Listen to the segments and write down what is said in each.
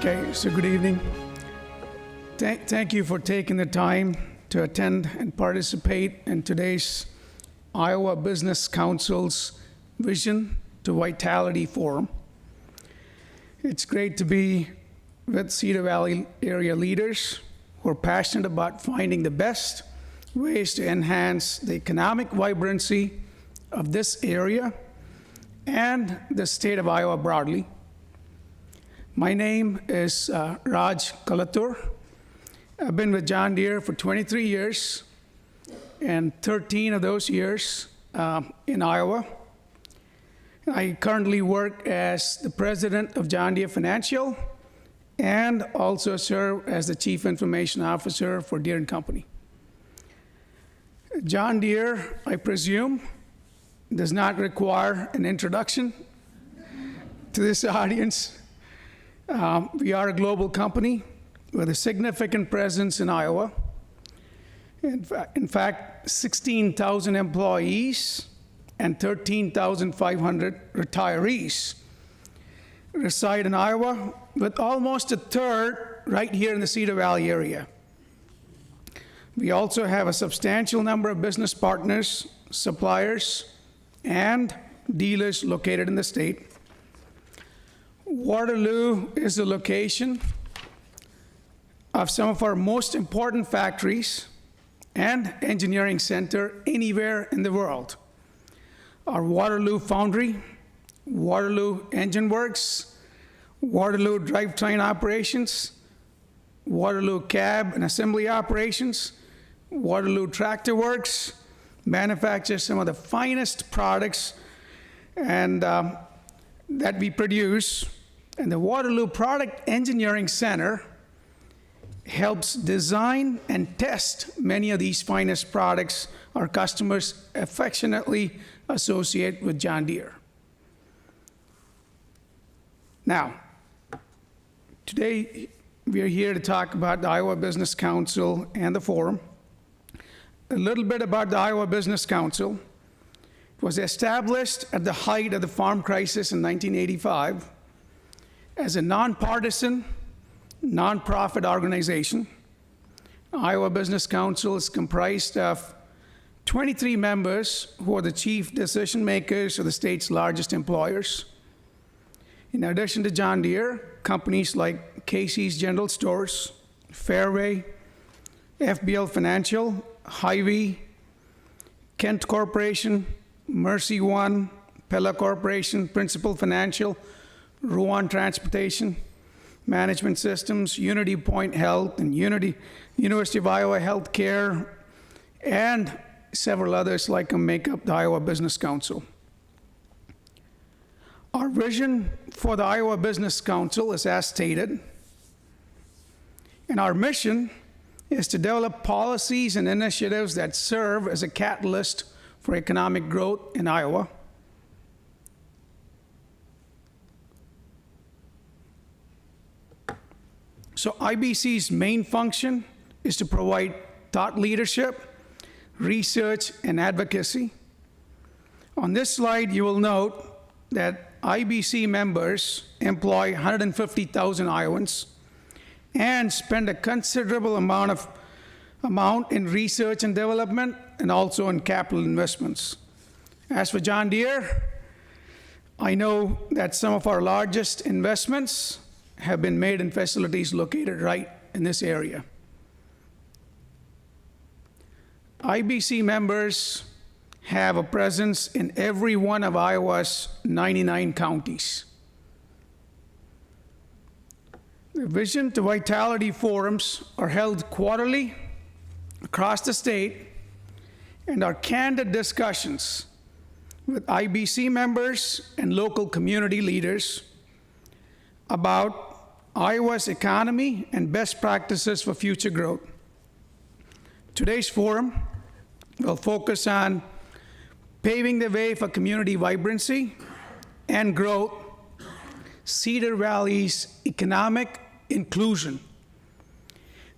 Okay, so good evening. Thank you for taking the time to attend and participate in today's Iowa Business Council's Vision to Vitality Forum. It's great to be with Cedar Valley area leaders who are passionate about finding the best ways to enhance the economic vibrancy of this area and the state of Iowa broadly. My name is Raj Kalathur. I've been with John Deere for 23 years, and 13 of those years in Iowa. I currently work as the president of John Deere Financial and also serve as the chief information officer for Deere & Company. John Deere, I presume, does not require an introduction to this audience. We are a global company with a significant presence in Iowa. In fact, 16,000 employees and 13,500 retirees reside in Iowa, with almost a third right here in the Cedar Valley area. We also have a substantial number of business partners, suppliers, and dealers located in the state. Waterloo is the location of some of our most important factories and engineering center anywhere in the world. Our Waterloo Foundry, Waterloo Engine Works, Waterloo Drivetrain Operations, Waterloo Cab and Assembly Operations, Waterloo Tractor Works manufactures some of the finest products and that we produce. And the Waterloo Product Engineering Center helps design and test many of these finest products our customers affectionately associate with John Deere. Now, today we are here to talk about the Iowa Business Council and the forum. A little bit about the Iowa Business Council. It was established at the height of the farm crisis in 1985 as a nonpartisan, nonprofit organization. Iowa Business Council is comprised of 23 members who are the chief decision makers of the state's largest employers. In addition to John Deere, companies like Casey's General Stores, Fairway, FBL Financial, Hy-Vee, Kent Corporation, Mercy One, Pella Corporation, Principal Financial, Ruan Transportation, Management Systems, Unity Point Health, and University of Iowa Healthcare, and several others like them make up the Iowa Business Council. Our vision for the Iowa Business Council is as stated, and our mission is to develop policies and initiatives that serve as a catalyst for economic growth in Iowa. So IBC's main function is to provide thought leadership, research, and advocacy. On this slide, you will note that IBC members employ 150,000 Iowans and spend a considerable amount in research and development and also in capital investments. As for John Deere, I know that some of our largest investments have been made in facilities located right in this area. IBC members have a presence in every one of Iowa's 99 counties. The Vision to Vitality forums are held quarterly across the state and are candid discussions with IBC members and local community leaders about Iowa's economy and best practices for future growth. Today's forum will focus on paving the way for community vibrancy and growth, Cedar Valley's economic inclusion.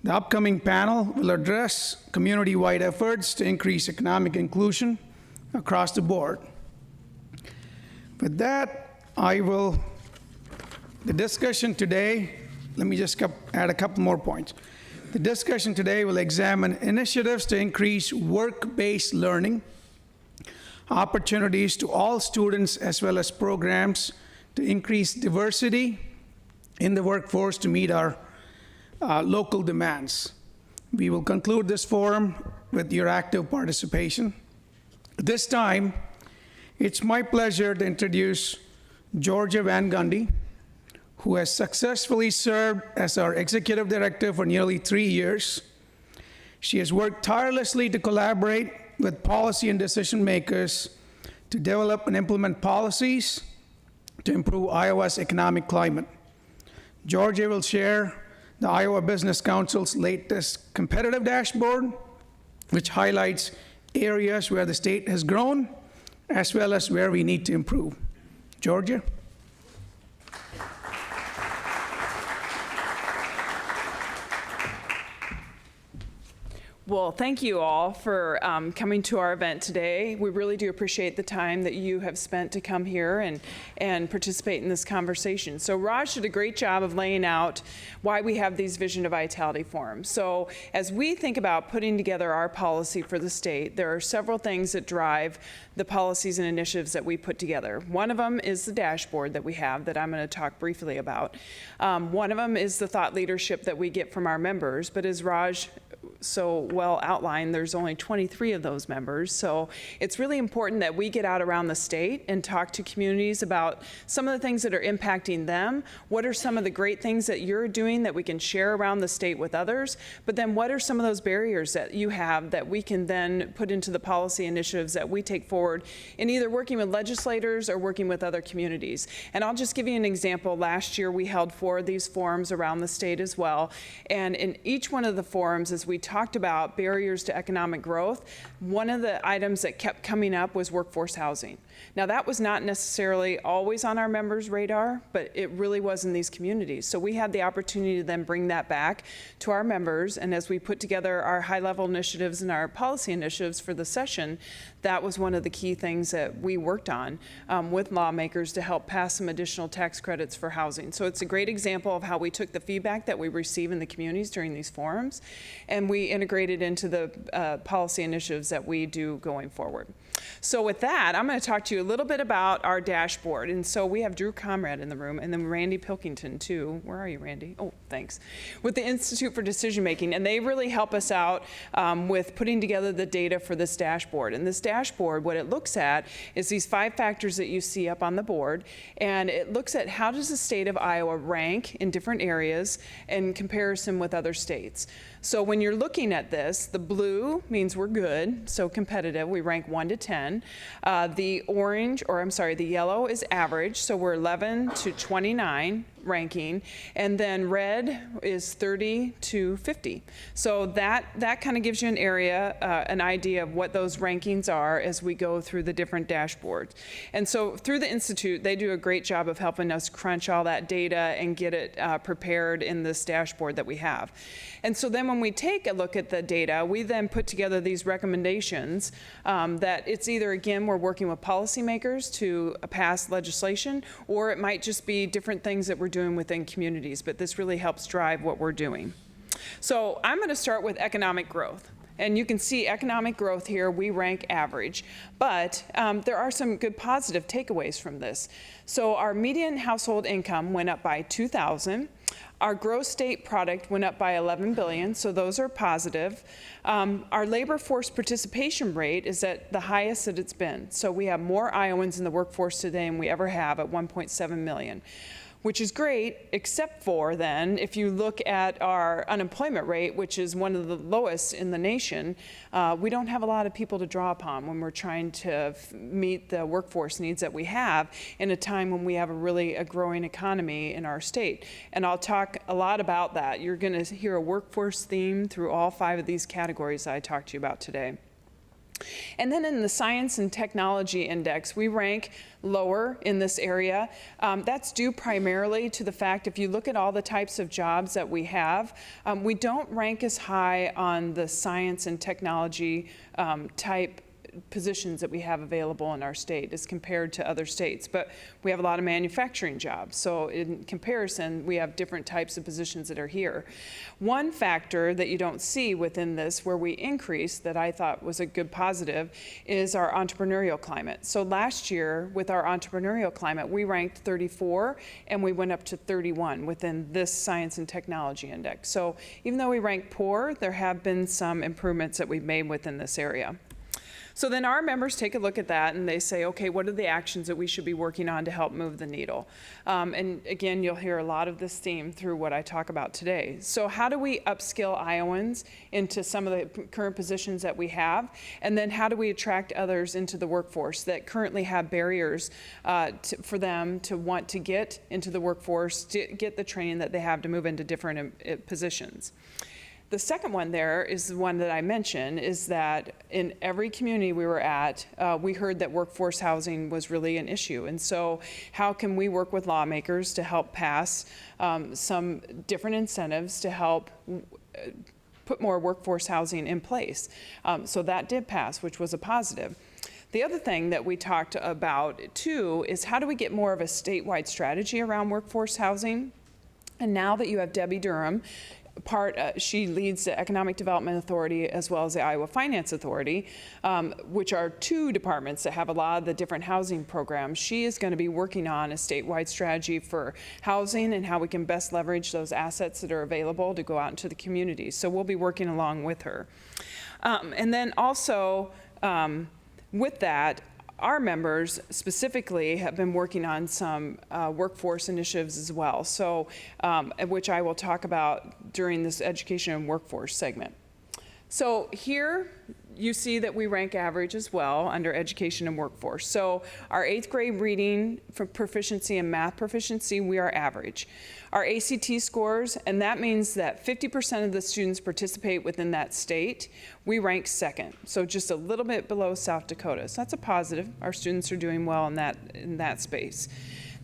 The upcoming panel will address community-wide efforts to increase economic inclusion across the board. With that, the discussion today let me just add a couple more points. The discussion today will examine initiatives to increase work-based learning, opportunities to all students, as well as programs to increase diversity in the workforce to meet our local demands. We will conclude this forum with your active participation. This time, it's my pleasure to introduce Georgia Van Gundy, who has successfully served as our executive director for nearly 3 years. She has worked tirelessly to collaborate with policy and decision makers to develop and implement policies to improve Iowa's economic climate. Georgia will share the Iowa Business Council's latest competitive dashboard, which highlights areas where the state has grown, as well as where we need to improve. Georgia? Well, thank you all for coming to our event today. We really do appreciate the time that you have spent to come here and participate in this conversation. So Raj did a great job of laying out why we have these Vision to Vitality forums. So as we think about putting together our policy for the state, there are several things that drive the policies and initiatives that we put together. One of them is the dashboard that we have that I'm going to talk briefly about. One of them is the thought leadership that we get from our members, but as Raj so well outlined, there's only 23 of those members. So it's really important that we get out around the state and talk to communities about some of the things that are impacting them. What are some of the great things that you're doing that we can share around the state with others? But then what are some of those barriers that you have that we can then put into the policy initiatives that we take forward in either working with legislators or working with other communities? And I'll just give you an example. Last year we held 4 of these forums around the state as well. And in each one of the forums, as we talked about barriers to economic growth, one of the items that kept coming up was workforce housing. Now that was not necessarily always on our members' radar, but it really was in these communities. So we had the opportunity to then bring that back to our members, and as we put together our high-level initiatives and our policy initiatives for the session, that was one of the key things that we worked on with lawmakers to help pass some additional tax credits for housing. So it's a great example of how we took the feedback that we receive in the communities during these forums, and we integrated into the policy initiatives that we do going forward. So with that, I'm going to talk to you a little bit about our dashboard. And so we have Drew Comrade in the room, and then Randy Pilkington too. Where are you, Randy? Oh, thanks. With the Institute for Decision Making, and they really help us out with putting together the data for this dashboard. And this dashboard, what it looks at is these 5 factors that you see up on the board, and it looks at how does the state of Iowa rank in different areas in comparison with other states. So when you're looking at this, the blue means we're good, so competitive. We rank 1 to 10. The yellow is average, so we're 11 to 29 ranking, and then red is 30 to 50. So that kind of gives you an area, an idea of what those rankings are as we go through the different dashboards. And so through the Institute, they do a great job of helping us crunch all that data and get it prepared in this dashboard that we have. And so then when we take a look at the data, we then put together these recommendations that it's either, again, we're working with policymakers to pass legislation, or it might just be different things that we're doing within communities, but this really helps drive what we're doing. So I'm going to start with economic growth. And you can see economic growth here, we rank average, but there are some good positive takeaways from this. So our median household income went up by $2,000. Our gross state product went up by $11 billion, so those are positive. Our labor force participation rate is at the highest that it's been. So we have more Iowans in the workforce today than we ever have at 1.7 million. Which is great, except for then, if you look at our unemployment rate, which is one of the lowest in the nation, we don't have a lot of people to draw upon when we're trying to meet the workforce needs that we have in a time when we have a growing economy in our state. And I'll talk a lot about that. You're going to hear a workforce theme through all 5 of these categories that I talked to you about today. And then in the Science and Technology Index, we rank lower in this area. That's due primarily to the fact, if you look at all the types of jobs that we have, we don't rank as high on the science and technology type positions that we have available in our state as compared to other states. But we have a lot of manufacturing jobs. So in comparison, we have different types of positions that are here. One factor that you don't see within this where we increased that I thought was a good positive is our entrepreneurial climate. So last year with our entrepreneurial climate, we ranked 34 and we went up to 31 within this science and technology index. So even though we ranked poor, there have been some improvements that we've made within this area. So then our members take a look at that and they say, okay, what are the actions that we should be working on to help move the needle? And again, you'll hear a lot of this theme through what I talk about today. So how do we upskill Iowans into some of the current positions that we have? And then how do we attract others into the workforce that currently have barriers for them to want to get into the workforce, to get the training that they have to move into different positions? The second one there is the one that I mentioned, is that in every community we were at, we heard that workforce housing was really an issue. And so how can we work with lawmakers to help pass some different incentives to help put more workforce housing in place? So that did pass, which was a positive. The other thing that we talked about too is how do we get more of a statewide strategy around workforce housing? And now that you have Debbie Durham, she leads the Economic Development Authority as well as the Iowa Finance Authority, which are two departments that have a lot of the different housing programs. She is going to be working on a statewide strategy for housing and how we can best leverage those assets that are available to go out into the community. So we'll be working along with her. And then also with that, our members specifically have been working on some workforce initiatives as well, so which I will talk about during this education and workforce segment. So here you see that we rank average as well under education and workforce. So our 8th grade reading for proficiency and math proficiency, we are average. Our ACT scores, and that means that 50% of the students participate within that state, we rank 2nd. So just a little bit below South Dakota. So that's a positive. Our students are doing well in that space.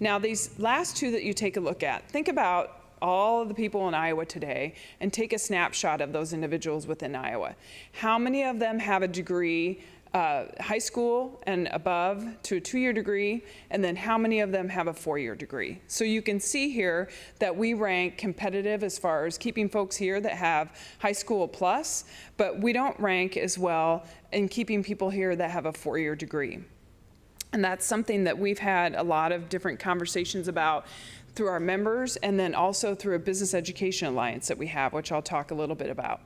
Now these last two that you take a look at, think about all of the people in Iowa today and take a snapshot of those individuals within Iowa. How many of them have a degree, high school and above to a 2-year degree, and then how many of them have a 4-year degree? So you can see here that we rank competitive as far as keeping folks here that have high school plus, but we don't rank as well in keeping people here that have a 4-year degree. And that's something that we've had a lot of different conversations about through our members, and then also through a business education alliance that we have, which I'll talk a little bit about.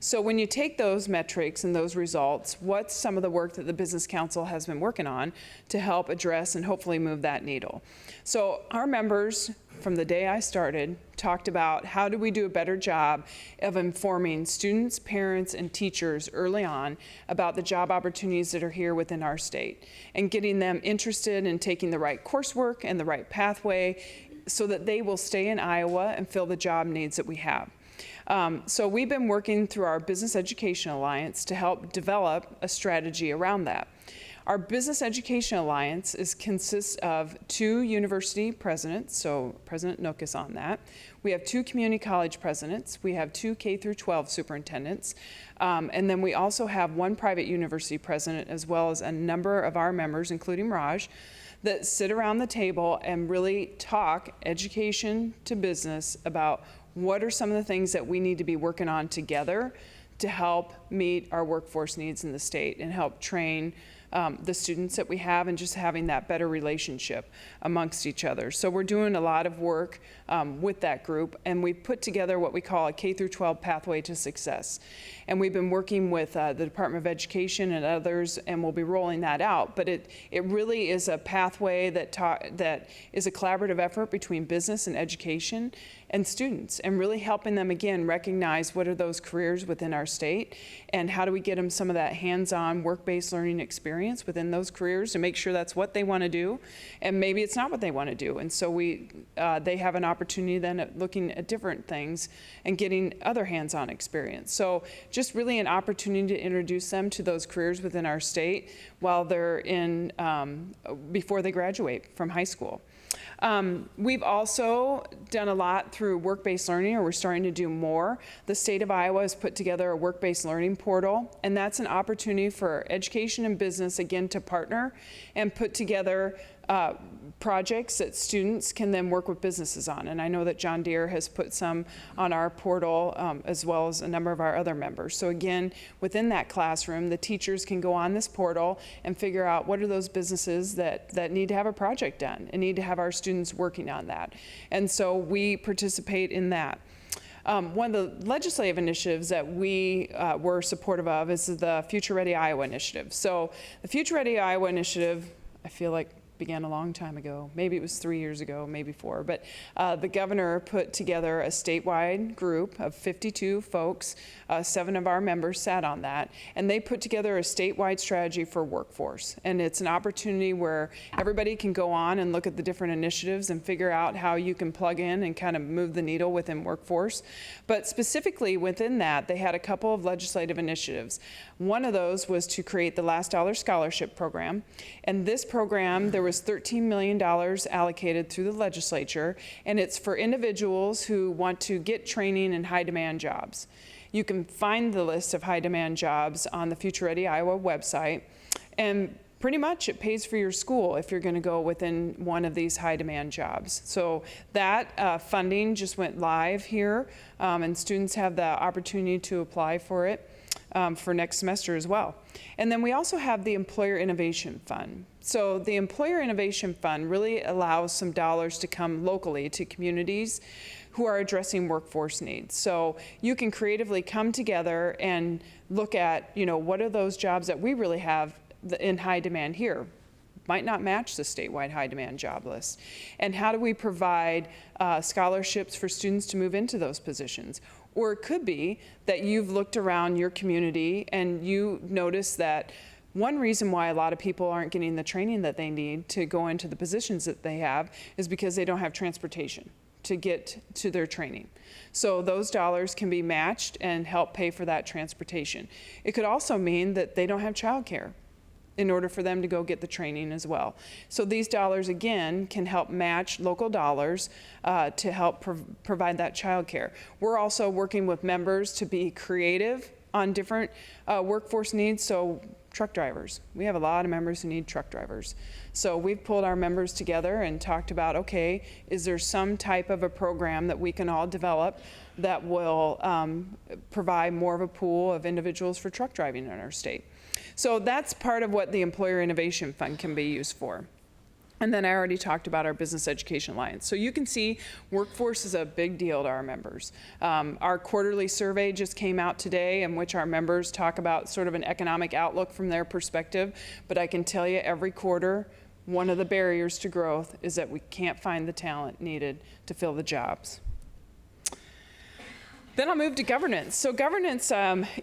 So when you take those metrics and those results, what's some of the work that the Business Council has been working on to help address and hopefully move that needle? So our members, from the day I started, talked about how do we do a better job of informing students, parents, and teachers early on about the job opportunities that are here within our state, and getting them interested in taking the right coursework and the right pathway so that they will stay in Iowa and fill the job needs that we have. So we've been working through our Business Education Alliance to help develop a strategy around that. Our Business Education Alliance consists of 2 university presidents, so President Nook is on that. We have 2 community college presidents. We have 2 K-12 superintendents. And then we also have 1 private university president, as well as a number of our members, including Raj, that sit around the table and really talk education to business about what are some of the things that we need to be working on together to help meet our workforce needs in the state and help train the students that we have, and just having that better relationship amongst each other. So we're doing a lot of work with that group, and we've put together what we call a K-12 pathway to success. And we've been working with the Department of Education and others, and we'll be rolling that out. But it really is a pathway that is a collaborative effort between business and education and students, and really helping them, again, recognize what are those careers within our state, and how do we get them some of that hands-on work-based learning experience within those careers to make sure that's what they want to do, and maybe it's not what they want to do. And so they have an opportunity then at looking at different things and getting other hands-on experience. So just really an opportunity to introduce them to those careers within our state while they're before they graduate from high school. We've also done a lot through work-based learning, or we're starting to do more. The state of Iowa has put together a work-based learning portal, and that's an opportunity for education and business, again, to partner and put together projects that students can then work with businesses on. And I know that John Deere has put some on our portal, as well as a number of our other members. So again, within that classroom, the teachers can go on this portal and figure out what are those businesses that need to have a project done and need to have our students working on that. And so we participate in that. One of the legislative initiatives that we were supportive of is the Future Ready Iowa initiative. So the Future Ready Iowa initiative, I feel like, began a long time ago. Maybe it was 3 years ago, maybe 4. But the governor put together a statewide group of 52 folks. 7 of our members sat on that. And they put together a statewide strategy for workforce. And it's an opportunity where everybody can go on and look at the different initiatives and figure out how you can plug in and kind of move the needle within workforce. But specifically within that, they had a couple of legislative initiatives. One of those was to create the Last Dollar Scholarship Program. And this program, there was $13 million allocated through the legislature, and it's for individuals who want to get training in high-demand jobs. You can find the list of high-demand jobs on the Future Ready Iowa website, and pretty much it pays for your school if you're going to go within one of these high-demand jobs. So that funding just went live here, and students have the opportunity to apply for it for next semester as well. And then we also have the Employer Innovation Fund. So the Employer Innovation Fund really allows some dollars to come locally to communities who are addressing workforce needs. So you can creatively come together and look at, what are those jobs that we really have in high demand here? Might not match the statewide high demand job list. And how do we provide scholarships for students to move into those positions? Or it could be that you've looked around your community and you notice that one reason why a lot of people aren't getting the training that they need to go into the positions that they have is because they don't have transportation to get to their training. So those dollars can be matched and help pay for that transportation. It could also mean that they don't have childcare in order for them to go get the training as well. So these dollars, again, can help match local dollars to help provide that childcare. We're also working with members to be creative on different workforce needs. So truck drivers, we have a lot of members who need truck drivers. So we've pulled our members together and talked about, okay, is there some type of a program that we can all develop that will provide more of a pool of individuals for truck driving in our state? So that's part of what the Employer Innovation Fund can be used for. And then I already talked about our Business Education Alliance. So you can see workforce is a big deal to our members. Our quarterly survey just came out today in which our members talk about sort of an economic outlook from their perspective. But I can tell you every quarter, one of the barriers to growth is that we can't find the talent needed to fill the jobs. Then I'll move to governance. So governance,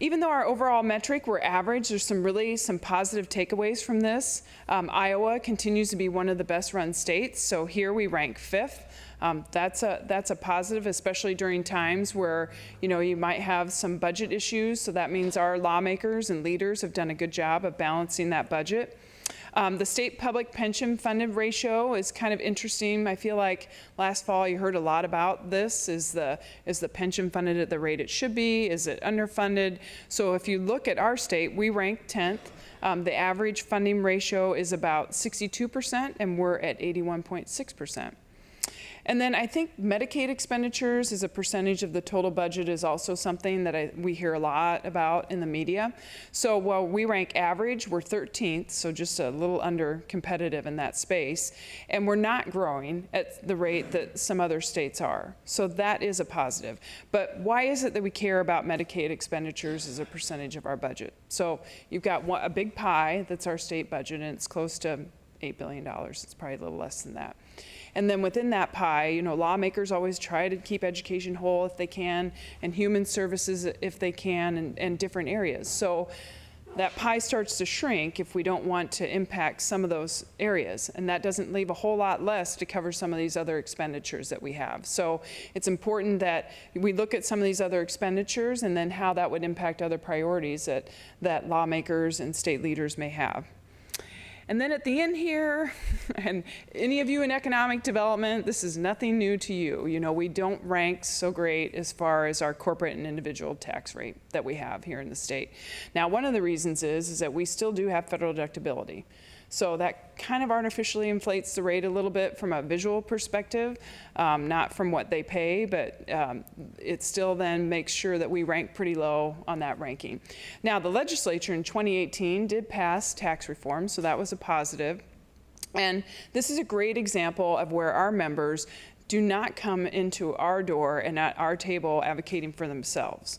even though our overall metric, we're average, there's some positive takeaways from this. Iowa continues to be one of the best run states. So here we rank 5th. That's a positive, especially during times where, you might have some budget issues. So that means our lawmakers and leaders have done a good job of balancing that budget. The state public pension funded ratio is kind of interesting. I feel like last fall you heard a lot about this. Is the pension funded at the rate it should be? Is it underfunded? So if you look at our state, we rank 10th. The average funding ratio is about 62%, and we're at 81.6%. And then I think Medicaid expenditures as a percentage of the total budget is also something that we hear a lot about in the media. So while we rank average, we're 13th, so just a little under competitive in that space. And we're not growing at the rate that some other states are. So that is a positive. But why is it that we care about Medicaid expenditures as a percentage of our budget? So you've got a big pie that's our state budget, and it's close to $8 billion. It's probably a little less than that. And then within that pie, lawmakers always try to keep education whole if they can, and human services if they can, and different areas. So that pie starts to shrink if we don't want to impact some of those areas. And that doesn't leave a whole lot less to cover some of these other expenditures that we have. So it's important that we look at some of these other expenditures and then how that would impact other priorities that lawmakers and state leaders may have. And then at the end here, and any of you in economic development, this is nothing new to you. You know, we don't rank so great as far as our corporate and individual tax rate that we have here in the state. Now, one of the reasons is that we still do have federal deductibility. So that kind of artificially inflates the rate a little bit from a visual perspective, not from what they pay, but it still then makes sure that we rank pretty low on that ranking. Now, the legislature in 2018 did pass tax reform, so that was a positive. And this is a great example of where our members do not come into our door and at our table advocating for themselves.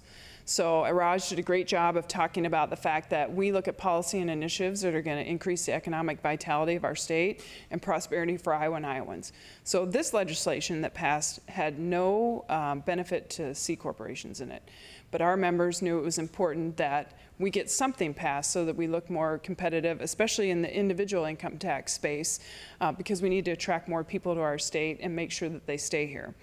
So Raj did a great job of talking about the fact that we look at policy and initiatives that are going to increase the economic vitality of our state and prosperity for Iowa and Iowans. So this legislation that passed had no benefit to C corporations in it. But our members knew it was important that we get something passed so that we look more competitive, especially in the individual income tax space, because we need to attract more people to our state and make sure that they stay here.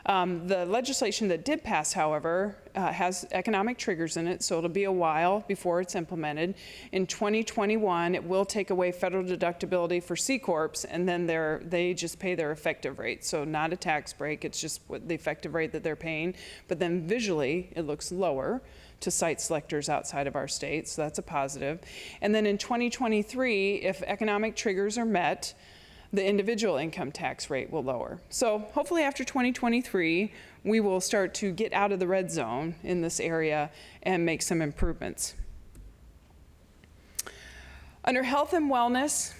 The legislation that did pass, however, has economic triggers in it, so it'll be a while before it's implemented. In 2021, it will take away federal deductibility for C Corps, and then they just pay their effective rate. So not a tax break, it's just what the effective rate that they're paying. But then visually, it looks lower to site selectors outside of our state, so that's a positive. And then in 2023, if economic triggers are met, the individual income tax rate will lower. So hopefully after 2023, we will start to get out of the red zone in this area and make some improvements. Under health and wellness,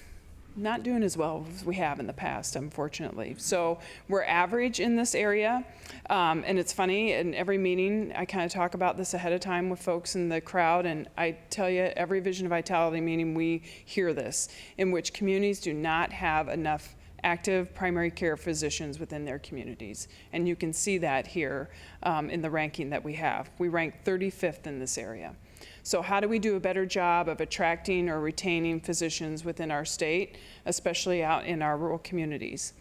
not doing as well as we have in the past, unfortunately. So we're average in this area, and it's funny, in every meeting, I kind of talk about this ahead of time with folks in the crowd, and I tell you, every Vision of Vitality meeting, we hear this, in which communities do not have enough active primary care physicians within their communities. And you can see that here in the ranking that we have. We rank 35th in this area. So how do we do a better job of attracting or retaining physicians within our state, especially out in our rural communities?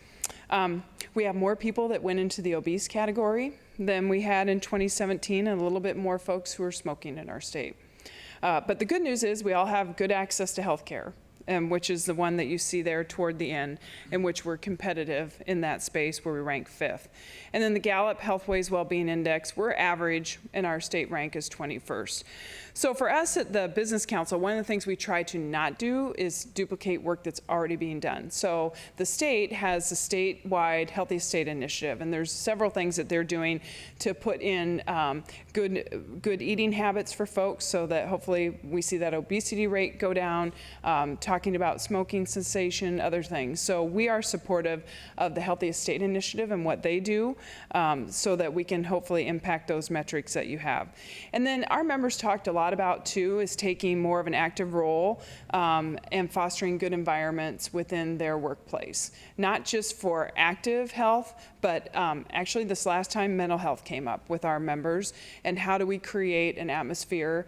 We have more people that went into the obese category than we had in 2017, and a little bit more folks who are smoking in our state. But the good news is we all have good access to health care, which is the one that you see there toward the end, in which we're competitive in that space where we rank 5th. And then the Gallup Healthways Wellbeing Index, we're average, and our state rank is 21st. So for us at the Business Council, one of the things we try to not do is duplicate work that's already being done. So the state has a statewide Healthy State Initiative, and there's several things that they're doing to put in good eating habits for folks so that hopefully we see that obesity rate go down, talking about smoking cessation, other things. So we are supportive of the Healthy State Initiative and what they do so that we can hopefully impact those metrics that you have. And then our members talked a lot about too is taking more of an active role and fostering good environments within their workplace. Not just for active health, but actually this last time mental health came up with our members, and how do we create an atmosphere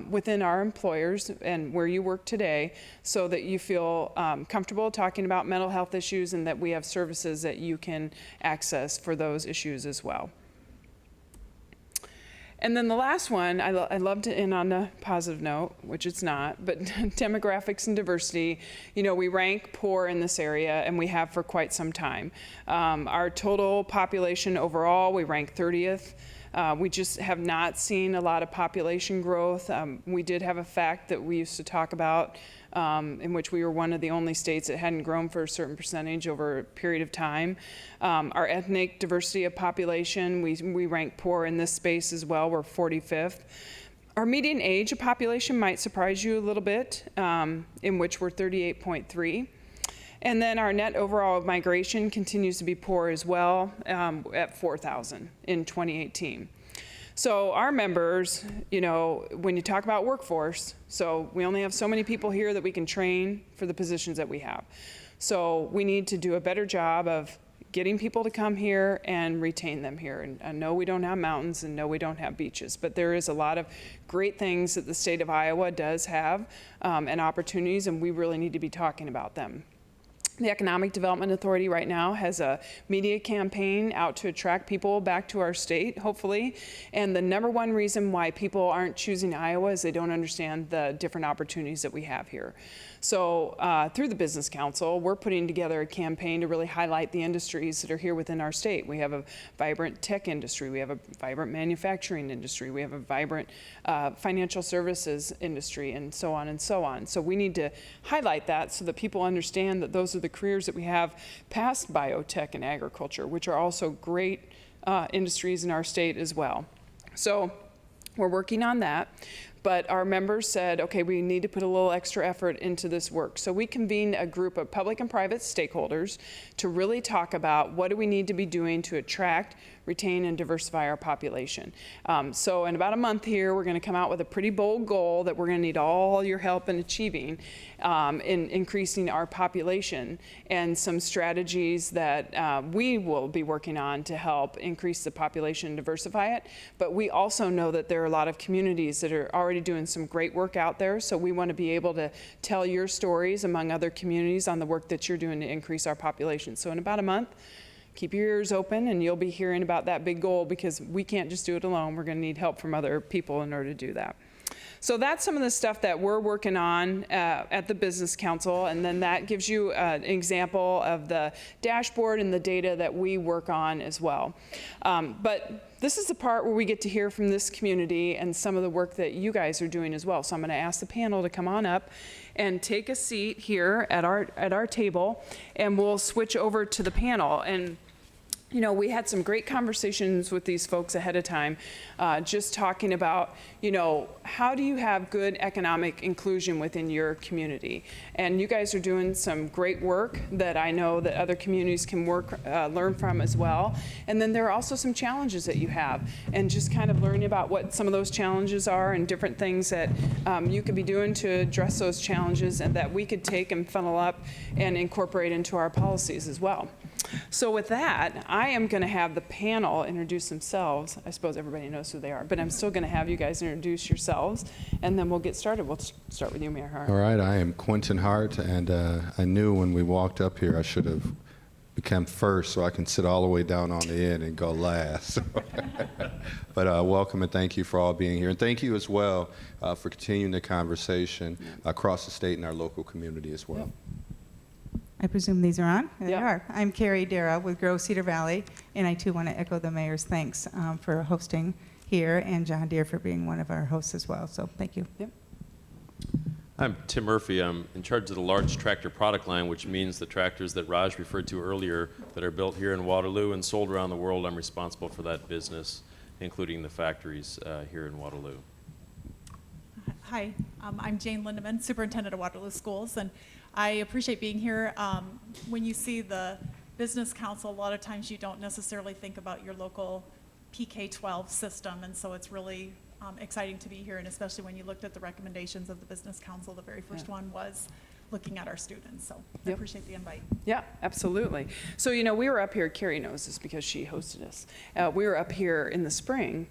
within our employers and where you work today so that you feel comfortable talking about mental health issues and that we have services that you can access for those issues as well. And then the last one, I love to end on a positive note, which it's not, but demographics and diversity. You know, we rank poor in this area, and we have for quite some time. Our total population overall, we rank 30th. We just have not seen a lot of population growth. We did have a fact that we used to talk about in which we were one of the only states that hadn't grown for a certain percentage over a period of time. Our ethnic diversity of population, we rank poor in this space as well. We're 45th. Our median age of population might surprise you a little bit, in which we're 38.3. And then our net overall migration continues to be poor as well, at 4,000 in 2018. So our members, you know, when you talk about workforce, so we only have so many people here that we can train for the positions that we have. So we need to do a better job of getting people to come here and retain them here. And I know we don't have mountains, and no, we don't have beaches, but there is a lot of great things that the state of Iowa does have and opportunities, and we really need to be talking about them. The Economic Development Authority right now has a media campaign out to attract people back to our state, hopefully. And the number one reason why people aren't choosing Iowa is they don't understand the different opportunities that we have here. So through the Business Council, we're putting together a campaign to really highlight the industries that are here within our state. We have a vibrant tech industry. We have a vibrant manufacturing industry. We have a vibrant financial services industry, and so on and so on. So we need to highlight that so that people understand that those are the careers that we have past biotech and agriculture, which are also great industries in our state as well. So we're working on that. But our members said, okay, we need to put a little extra effort into this work. So we convened a group of public and private stakeholders to really talk about what do we need to be doing to attract, retain, and diversify our population. So in about a month here, we're going to come out with a pretty bold goal that we're going to need all your help in achieving in increasing our population, and some strategies that we will be working on to help increase the population and diversify it. But we also know that there are a lot of communities that are already doing some great work out there, so we want to be able to tell your stories among other communities on the work that you're doing to increase our population. So in about a month, keep your ears open and you'll be hearing about that big goal, because we can't just do it alone. We're going to need help from other people in order to do that. So that's some of the stuff that we're working on at the Business Council, and then that gives you an example of the dashboard and the data that we work on as well. But this is the part where we get to hear from this community and some of the work that you guys are doing as well. So I'm going to ask the panel to come on up and take a seat here at our table, and we'll switch over to the panel. And you know, we had some great conversations with these folks ahead of time, just talking about, you know, how do you have good economic inclusion within your community? And you guys are doing some great work that I know that other communities can learn from as well. And then there are also some challenges that you have, and just kind of learning about what some of those challenges are and different things that you could be doing to address those challenges, and that we could take and funnel up and incorporate into our policies as well. So with that, I am going to have the panel introduce themselves. I suppose everybody knows who they are, but I'm still going to have you guys introduce yourselves, and then we'll get started. We'll start with you, Mayor Hart. All right, I am Quentin Hart, and I knew when we walked up here I should have become first so I can sit all the way down on the end and go last. But welcome and thank you for all being here. And thank you as well for continuing the conversation across the state and our local community as well. Yep. I presume these are on? They Yep. are. I'm Cary, Darrah with Grow Cedar Valley, and I too want to echo the mayor's thanks for hosting here, and John Deere for being one of our hosts as well. So thank you. Yep. I'm Tim Murphy. I'm in charge of the large tractor product line, which means the tractors that Raj referred to earlier that are built here in Waterloo and sold around the world. I'm responsible for that business, including the factories here in Waterloo. Hi, I'm Jane Lindaman, Superintendent of Waterloo Schools, and I appreciate being here. When you see the Business Council, a lot of times you don't necessarily think about your local PK-12 system, and so it's really exciting to be here, and especially when you looked at the recommendations of the Business Council, the very first one was looking at our students, so I Yep. appreciate the invite. Yeah, absolutely. So, you know, we were up here, Cary knows this because she hosted us. We were up here in the spring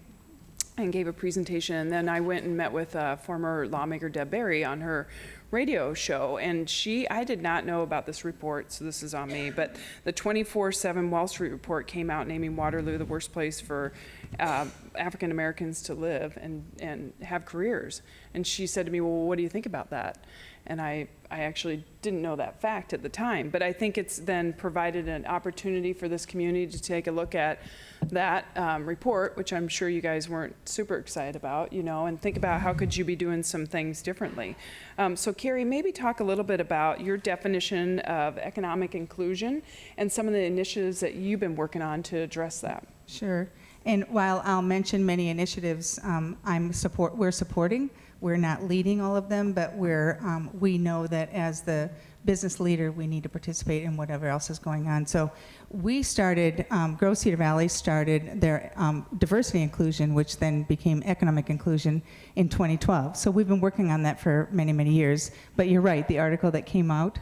and gave a presentation, and then I went and met with former lawmaker Deb Berry on her radio show, and I did not know about this report, so this is on me, but the 24/7 Wall Street report came out naming Waterloo the worst place for African Americans to live and have careers. And she said to me, well, what do you think about that? And I actually didn't know that fact at the time, but I think it's then provided an opportunity for this community to take a look at that report, which I'm sure you guys weren't super excited about, you know, and think about how could you be doing some things differently. So Cary, maybe talk a little bit about your definition of economic inclusion and some of the initiatives that you've been working on to address that. Sure. And while I'll mention many initiatives we're supporting, we're not leading all of them, but we know that as the business leader, we need to participate in whatever else is going on. So we started, Grow Cedar Valley started their diversity inclusion, which then became economic inclusion in 2012. So we've been working on that for many, many years. But you're right, the article that came out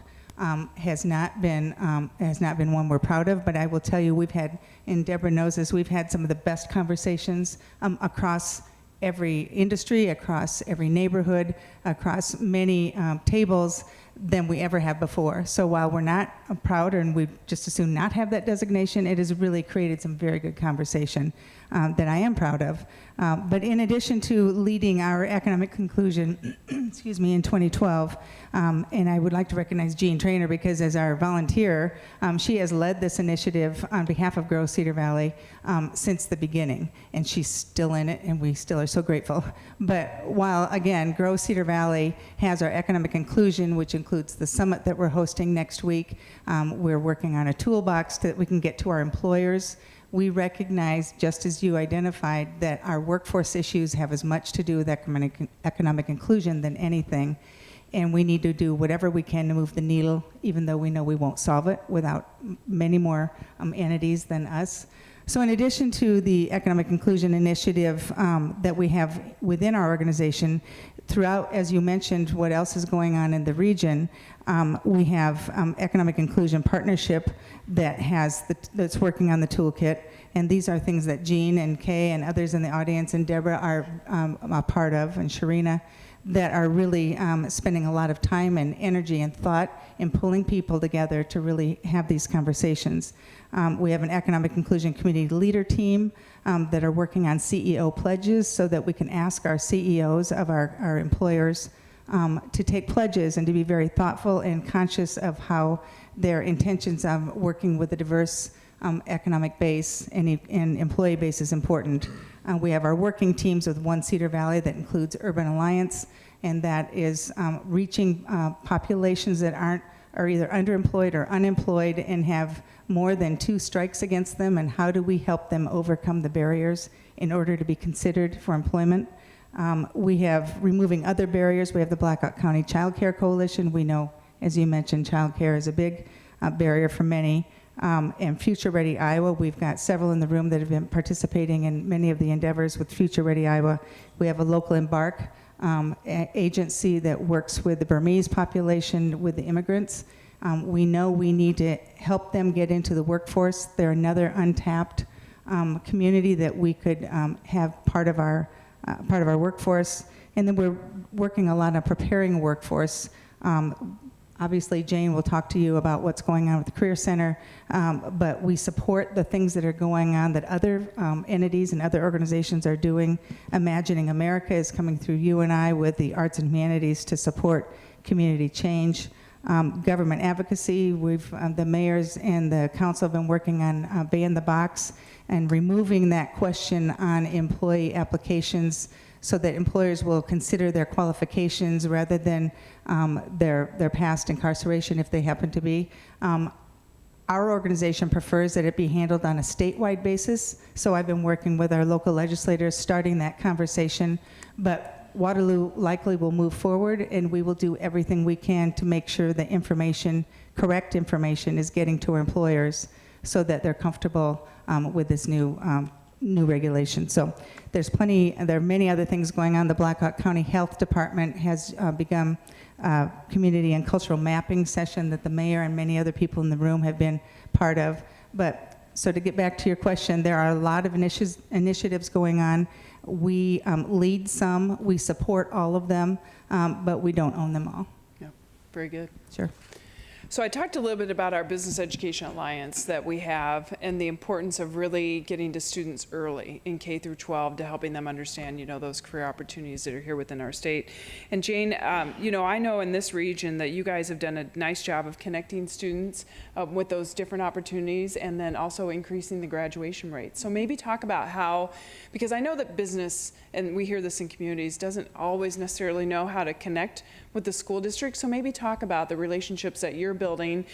has not been one we're proud of, but I will tell you we've had, and Deborah knows this, we've had some of the best conversations across every industry, across every neighborhood, across many tables than we ever have before. So while we're not proud and we just as soon not have that designation, it has really created some very good conversation that I am proud of. But in addition to leading our economic conclusion, excuse me, in 2012, and I would like to recognize Jean Trainer because as our volunteer, she has led this initiative on behalf of Grow Cedar Valley since the beginning, and she's still in it, and we still are so grateful. But while, again, Grow Cedar Valley has our economic inclusion, which includes the summit that we're hosting next week, we're working on a toolbox that we can get to our employers. We recognize, just as you identified, that our workforce issues have as much to do with economic inclusion than anything, and we need to do whatever we can to move the needle, even though we know we won't solve it without many more entities than us. So in addition to the economic inclusion initiative that we have within our organization, throughout, as you mentioned, what else is going on in the region, we have economic inclusion partnership that's working on the toolkit, and these are things that Jean and Kay and others in the audience and Darrah are a part of, and Sharina, that are really spending a lot of time and energy and thought in pulling people together to really have these conversations. We have an economic inclusion community leader team that are working on CEO pledges so that we can ask our CEOs of our employers to take pledges and to be very thoughtful and conscious of how their intentions of working with a diverse economic base and employee base is important. We have our working teams with One Cedar Valley that includes Urban Alliance, and that is reaching populations that are either underemployed or unemployed and have more than 2 strikes against them, and how do we help them overcome the barriers in order to be considered for employment. We have removing other barriers. We have the Blackhawk County Child Care Coalition. We know, as you mentioned, child care is a big barrier for many. And Future Ready Iowa, we've got several in the room that have been participating in many of the endeavors with Future Ready Iowa. We have a local Embark agency that works with the Burmese population, with the immigrants. We know we need to help them get into the workforce. They're another untapped community that we could have part of our workforce. And then we're working a lot on preparing a workforce. Obviously, Jane will talk to you about what's going on with the Career Center, but we support the things that are going on that other entities and other organizations are doing. Imagining America is coming through you and I with the arts and humanities to support community change. Government advocacy, the mayors and the council have been working on Ban the Box and removing that question on employee applications so that employers will consider their qualifications rather than their past incarceration if they happen to be. Our organization prefers that it be handled on a statewide basis, so I've been working with our local legislators starting that conversation, but Waterloo likely will move forward, and we will do everything we can to make sure the information, correct information, is getting to our employers so that they're comfortable with this new regulation. So there are many other things going on. The Blackhawk County Health Department has begun a community and cultural mapping session that the mayor and many other people in the room have been part of. But so to get back to your question, there are a lot of initiatives going on. We lead some, we support all of them, but we don't own them all. Yeah, very good. Sure. So I talked a little bit about our Business Education Alliance that we have and the importance of really getting to students early in K through 12 to helping them understand, those career opportunities that are here within our state. And Jane, I know in this region that you guys have done a nice job of connecting students with those different opportunities and then also increasing the graduation rate. So maybe talk about how, because I know that business, and we hear this in communities, doesn't always necessarily know how to connect with the school district. So maybe talk about the relationships that you're building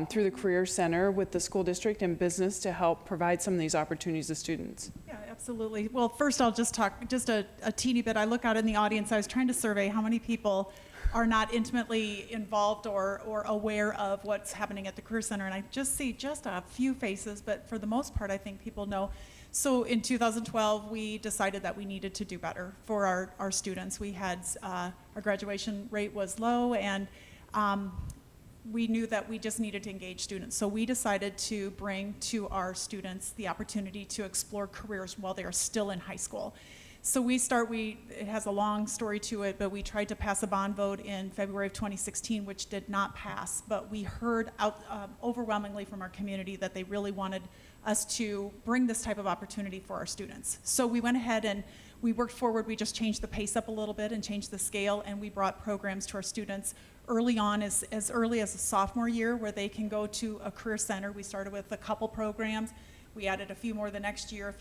through the Career Center with the school district and business to help provide some of these opportunities to students. Yeah, absolutely. Well, first I'll just talk just a teeny bit. I look out in the audience. I was trying to survey how many people are not intimately involved or aware of what's happening at the Career Center. And I just see just a few faces, but for the most part, I think people know. So in 2012, we decided that we needed to do better for our students. We had, our graduation rate was low, and we knew that we just needed to engage students. So we decided to bring to our students the opportunity to explore careers while they are still in high school. So it has a long story to it, but we tried to pass a bond vote in February of 2016, which did not pass. But we heard overwhelmingly from our community that they really wanted us to bring this type of opportunity for our students. So we went ahead and we worked forward. We just changed the pace up a little bit and changed the scale, and we brought programs to our students early on, as early as a sophomore year, where they can go to a career center. We started with a couple programs. We added a few more the next year,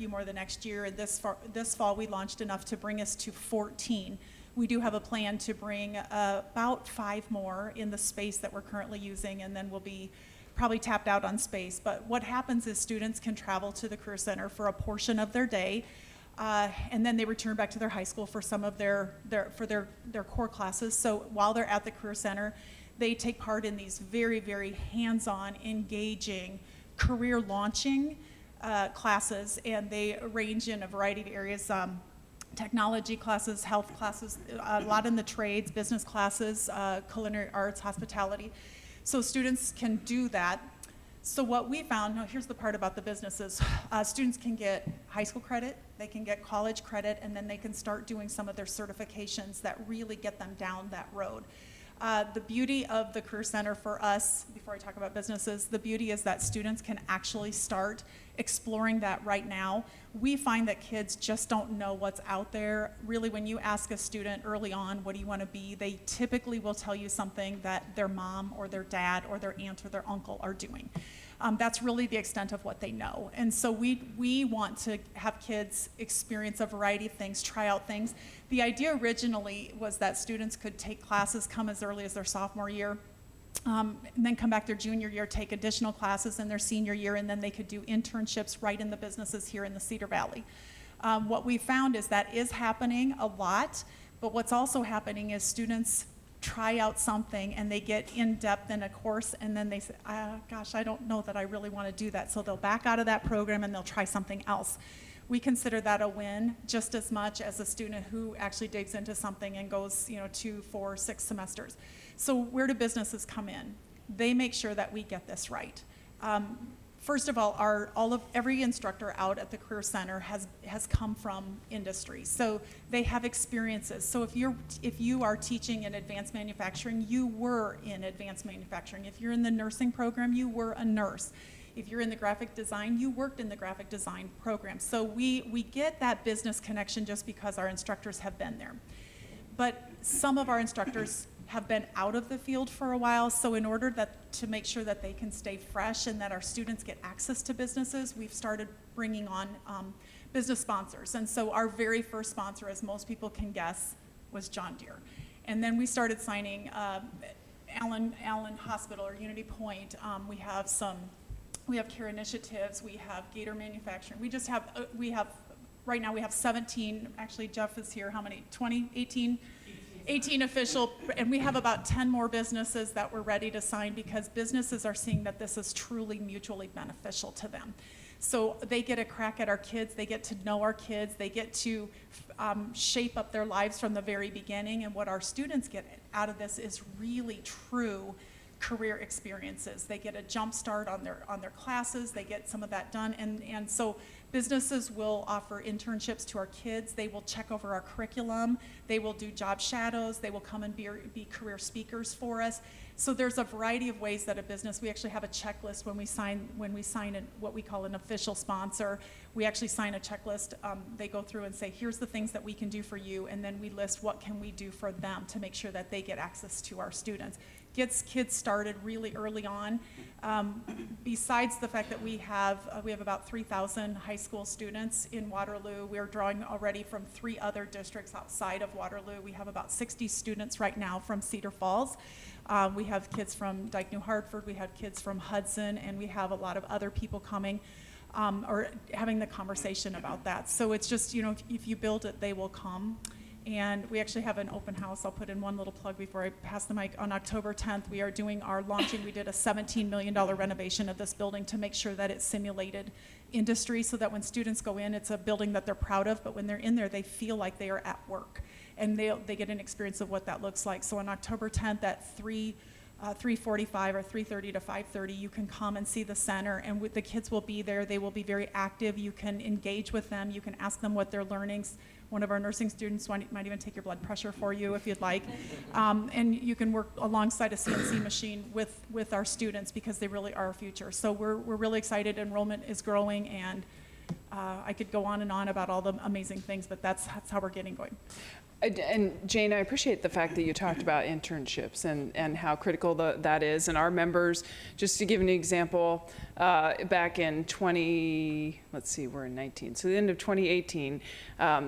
and this fall we launched enough to bring us to 14. We do have a plan to bring about 5 more in the space that we're currently using, and then we'll be probably tapped out on space. But what happens is students can travel to the career center for a portion of their day, and then they return back to their high school for some of their core classes. So while they're at the career center, they take part in these very, very hands-on, engaging, career launching classes, and they range in a variety of areas. Technology classes, health classes, a lot in the trades, business classes, culinary arts, hospitality. So students can do that. So what we found, now here's the part about the businesses, students can get high school credit, they can get college credit, and then they can start doing some of their certifications that really get them down that road. The beauty of the Career Center for us, before I talk about businesses, the beauty is that students can actually start exploring that right now. We find that kids just don't know what's out there. Really, when you ask a student early on, what do you want to be, they typically will tell you something that their mom or their dad or their aunt or their uncle are doing. That's really the extent of what they know. And so we want to have kids experience a variety of things, try out things. The idea originally was that students could take classes, come as early as their sophomore year, and then come back their junior year, take additional classes in their senior year, and then they could do internships right in the businesses here in the Cedar Valley. What we found is that is happening a lot, but what's also happening is students try out something and they get in depth in a course, and then they say, gosh, I don't know that I really want to do that. So they'll back out of that program and they'll try something else. We consider that a win just as much as a student who actually digs into something and goes, 2, 4, 6 semesters. So where do businesses come in? They make sure that we get this right. First of all, every instructor out at the Career Center has come from industry, so they have experiences. So if you are teaching in advanced manufacturing, you were in advanced manufacturing. If you're in the nursing program, you were a nurse. If you're in the graphic design, you worked in the graphic design program. So we get that business connection just because our instructors have been there. But some of our instructors have been out of the field for a while, so in order to make sure that they can stay fresh and that our students get access to businesses, we've started bringing on business sponsors. And so our very first sponsor, as most people can guess, was John Deere. And then we started signing Allen Hospital or Unity Point. We have Cary Initiatives, we have Gator Manufacturing. Right now we have 17, actually Jeff is here, how many, 20, 18 official, and we have about 10 more businesses that we're ready to sign because businesses are seeing that this is truly mutually beneficial to them. So they get a crack at our kids, they get to know our kids, they get to shape up their lives from the very beginning, and what our students get out of this is really true career experiences. They get a jump start on their classes, they get some of that done, and so businesses will offer internships to our kids, they will check over our curriculum, they will do job shadows, they will come and be career speakers for us. So there's a variety of ways that a business, we actually have a checklist when we sign what we call an official sponsor. We actually sign a checklist. They go through and say, here's the things that we can do for you, and then we list what can we do for them to make sure that they get access to our students. Gets kids started really early on. Besides the fact that we have about 3,000 high school students in Waterloo, we're drawing already from 3 other districts outside of Waterloo. We have about 60 students right now from Cedar Falls. We have kids from Dyke New Hartford, we have kids from Hudson, and we have a lot of other people coming or having the conversation about that. So it's just, if you build it, they will come. And we actually have an open house. I'll put in one little plug before I pass the mic. On October 10th, we are doing our launching. We did a $17 million renovation of this building to make sure that it simulated industry so that when students go in, it's a building that they're proud of, but when they're in there, they feel like they are at work. And they get an experience of what that looks like. So on October 10th at 3:45 or 3:30 to 5:30, you can come and see the center, and the kids will be there. They will be very active. You can engage with them. You can ask them what they're learning. One of our nursing students might even take your blood pressure for you if you'd like. And you can work alongside a CNC machine with our students because they really are our future. So we're really excited. Enrollment is growing, and I could go on and on about all the amazing things, but that's how we're getting going. And Jane, I appreciate the fact that you talked about internships and how critical that is. And our members, just to give an example, back in we're in 19, so the end of 2018,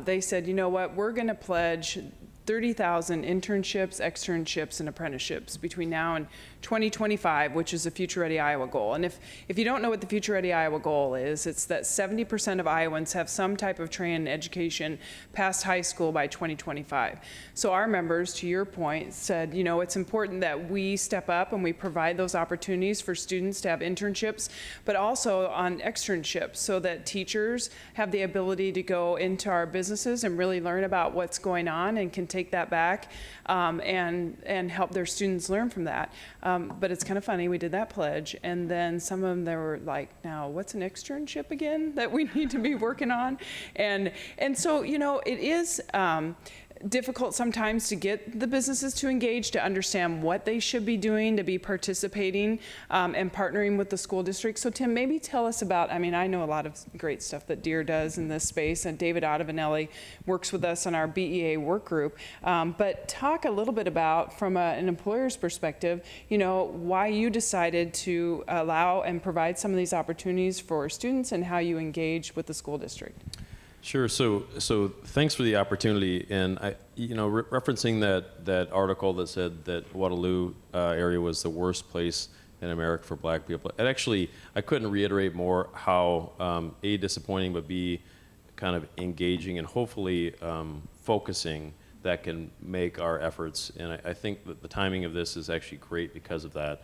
they said, you know what, we're going to pledge 30,000 internships, externships, and apprenticeships between now and 2025, which is the Future Ready Iowa goal. And if you don't know what the Future Ready Iowa goal is, it's that 70% of Iowans have some type of training and education past high school by 2025. So our members, to your point, said, you know, it's important that we step up and we provide those opportunities for students to have internships, but also on externships so that teachers have the ability to go into our businesses and really learn about what's going on and can take that back and help their students learn from that. But it's kind of funny, we did that pledge, and then some of them, they were like, now, what's an externship again that we need to be working on? And so, you know, it is difficult sometimes to get the businesses to engage, to understand what they should be doing, to be participating and partnering with the school district. So Tim, maybe tell us about, I mean, I know a lot of great stuff that Deere does in this space, and David Ottavanelli works with us on our BEA work group, but talk a little bit about, from an employer's perspective, you know, why you decided to allow and provide some of these opportunities for students and how you engage with the school district. Sure. So thanks for the opportunity. And referencing that article that said that Waterloo area was the worst place in America for Black people. And actually, I couldn't reiterate more how A, disappointing, but B, kind of engaging and hopefully focusing that can make our efforts. And I think that the timing of this is actually great because of that.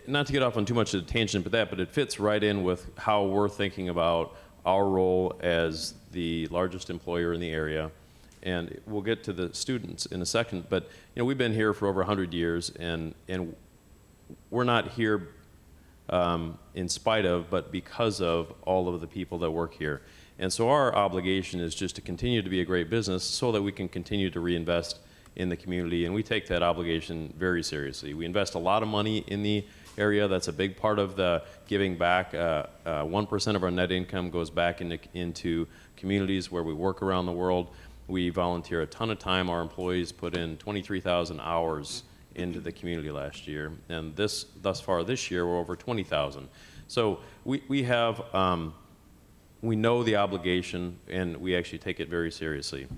Not to get off on too much of a tangent, but it fits right in with how we're thinking about our role as the largest employer in the area. And we'll get to the students in a second, but we've been here for over 100 years, and we're not here in spite of, but because of all of the people that work here. And so our obligation is just to continue to be a great business so that we can continue to reinvest in the community, and we take that obligation very seriously. We invest a lot of money in the area. That's a big part of the giving back. 1% of our net income goes back into communities where we work around the world. We volunteer a ton of time. Our employees put in 23,000 hours into the community last year, and thus far this year we're over 20,000. So we have we know the obligation, and we actually take it very seriously.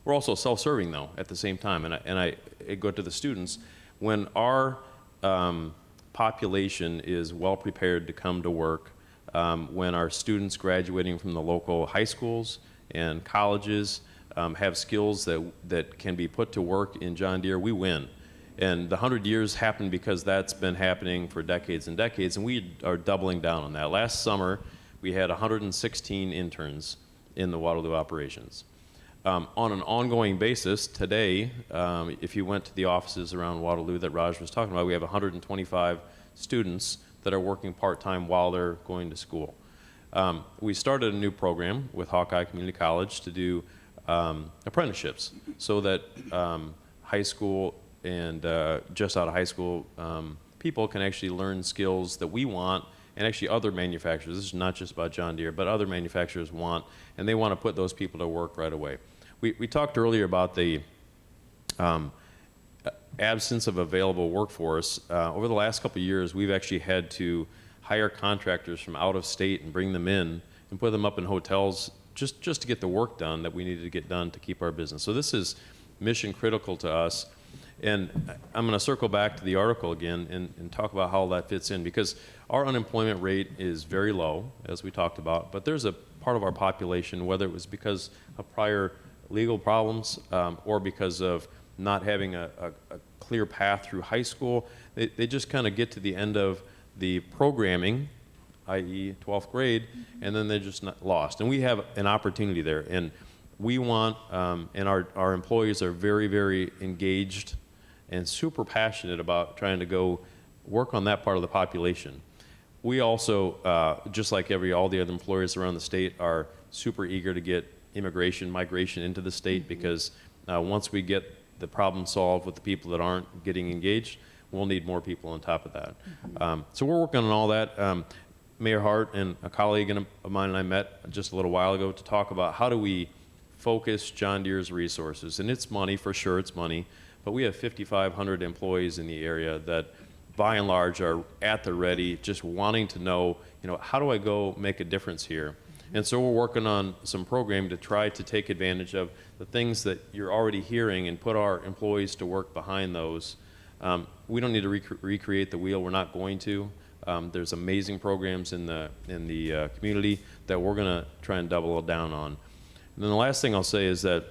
We're also self-serving though at the same time, and I go to the students. When our population is well prepared to come to work, when our students graduating from the local high schools and colleges have skills that can be put to work in John Deere, we win. And the 100 years happened because that's been happening for decades and decades, and we are doubling down on that. Last summer, we had 116 interns in the Waterloo operations. On an ongoing basis, today, if you went to the offices around Waterloo that Raj was talking about, we have 125 students that are working part-time while they're going to school. We started a new program with Hawkeye Community College to do apprenticeships so that high school and just out of high school people can actually learn skills that we want, and actually other manufacturers, this is not just about John Deere, but other manufacturers want, and they want to put those people to work right away. We talked earlier about the absence of available workforce. Over the last couple of years, we've actually had to hire contractors from out of state and bring them in and put them up in hotels just to get the work done that we needed to get done to keep our business. So this is mission critical to us. And I'm going to circle back to the article again and talk about how that fits in, because our unemployment rate is very low, as we talked about, but there's a part of our population, whether it was because of prior legal problems or because of not having a clear path through high school, they just kind of get to the end of the programming, i.e. 12th grade, and then they're just not lost. And we have an opportunity there, and we want, and our employees are very, very engaged and super passionate about trying to go work on that part of the population. We also, just like all the other employers around the state, are super eager to get migration into the state, because once we get the problem solved with the people that aren't getting engaged, we'll need more people on top of that. So we're working on all that. Mayor Hart and a colleague of mine and I met just a little while ago to talk about how do we focus John Deere's resources. And it's money, for sure, it's money, but we have 5,500 employees in the area that by and large are at the ready, just wanting to know, how do I go make a difference here? And so we're working on some program to try to take advantage of the things that you're already hearing and put our employees to work behind those. We don't need to recreate the wheel. We're not going to. There's amazing programs in the community that we're going to try and double down on. And then the last thing I'll say is that,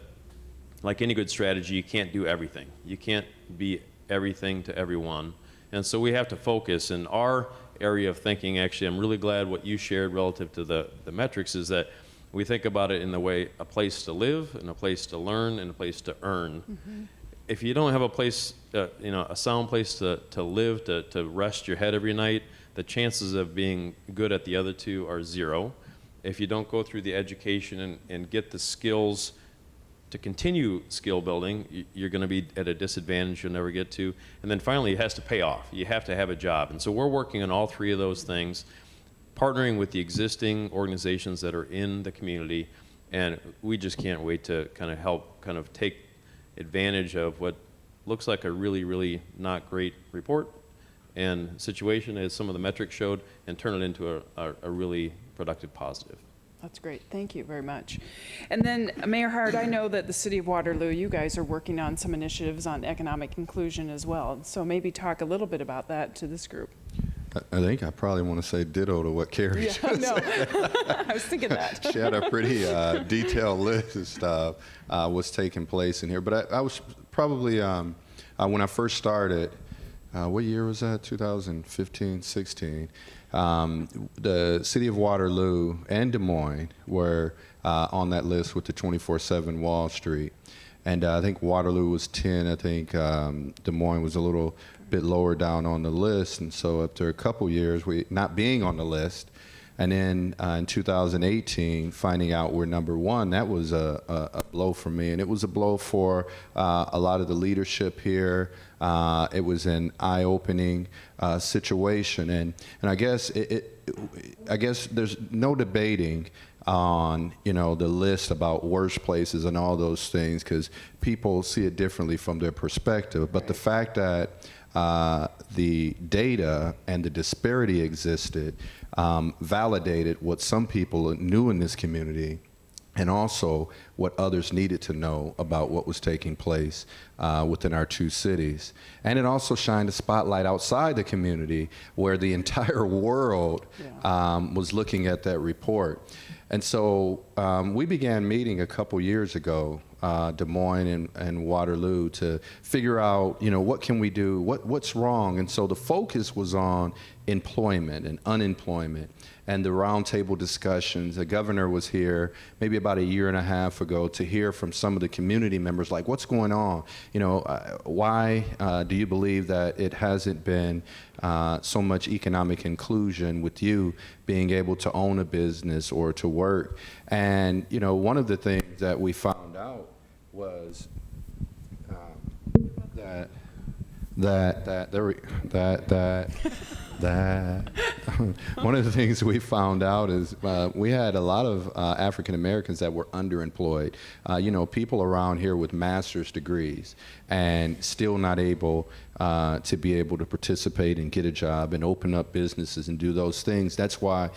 like any good strategy, you can't do everything. You can't be everything to everyone. And so we have to focus. In our area of thinking, actually, I'm really glad what you shared relative to the metrics is that we think about it in the way a place to live and a place to learn and a place to earn. Mm-hmm. If you don't have a place, a sound place to live, to rest your head every night, the chances of being good at the other two are zero. If you don't go through the education and get the skills to continue skill building, you're going to be at a disadvantage you'll never get to. And then finally, it has to pay off. You have to have a job. And so we're working on all three of those things, partnering with the existing organizations that are in the community, and we just can't wait to help take advantage of what looks like a really, really not great report and situation, as some of the metrics showed, and turn it into a really productive positive. That's great. Thank you very much. And then, Mayor Hart, I know that the City of Waterloo, you guys are working on some initiatives on economic inclusion as well. So maybe talk a little bit about that to this group. I think I probably want to say ditto to what Cary just said. I was thinking that. She had a pretty detailed list of what's taking place in here. But I was probably, when I first started, what year was that, 2015, 16? The City of Waterloo and Des Moines were on that list with the 24/7 Wall Street. And I think Waterloo was 10. I think Des Moines was a little bit lower down on the list. And so after a couple years, we not being on the list, and then in 2018, finding out we're number one, that was a blow for me. And it was a blow for a lot of the leadership here. It was an eye-opening situation. And I guess I guess there's no debating on the list about worst places and all those things, because people see it differently from their perspective. But the fact that the data and the disparity existed validated what some people knew in this community, and also what others needed to know about what was taking place within our two cities. And it also shined a spotlight outside the community, where the entire world was looking at that report. And so we began meeting a couple years ago, Des Moines and Waterloo, to figure out, what can we do, what's wrong. And so the focus was on employment and unemployment, and the roundtable discussions. The governor was here maybe about a year and a half ago to hear from some of the community members, like, what's going on? Why do you believe that it hasn't been so much economic inclusion with you being able to own a business or to work? And one of the things that we found out was one of the things we found out is we had a lot of African Americans that were underemployed. People around here with master's degrees and still not able to be able to participate and get a job and open up businesses and do those things. That's why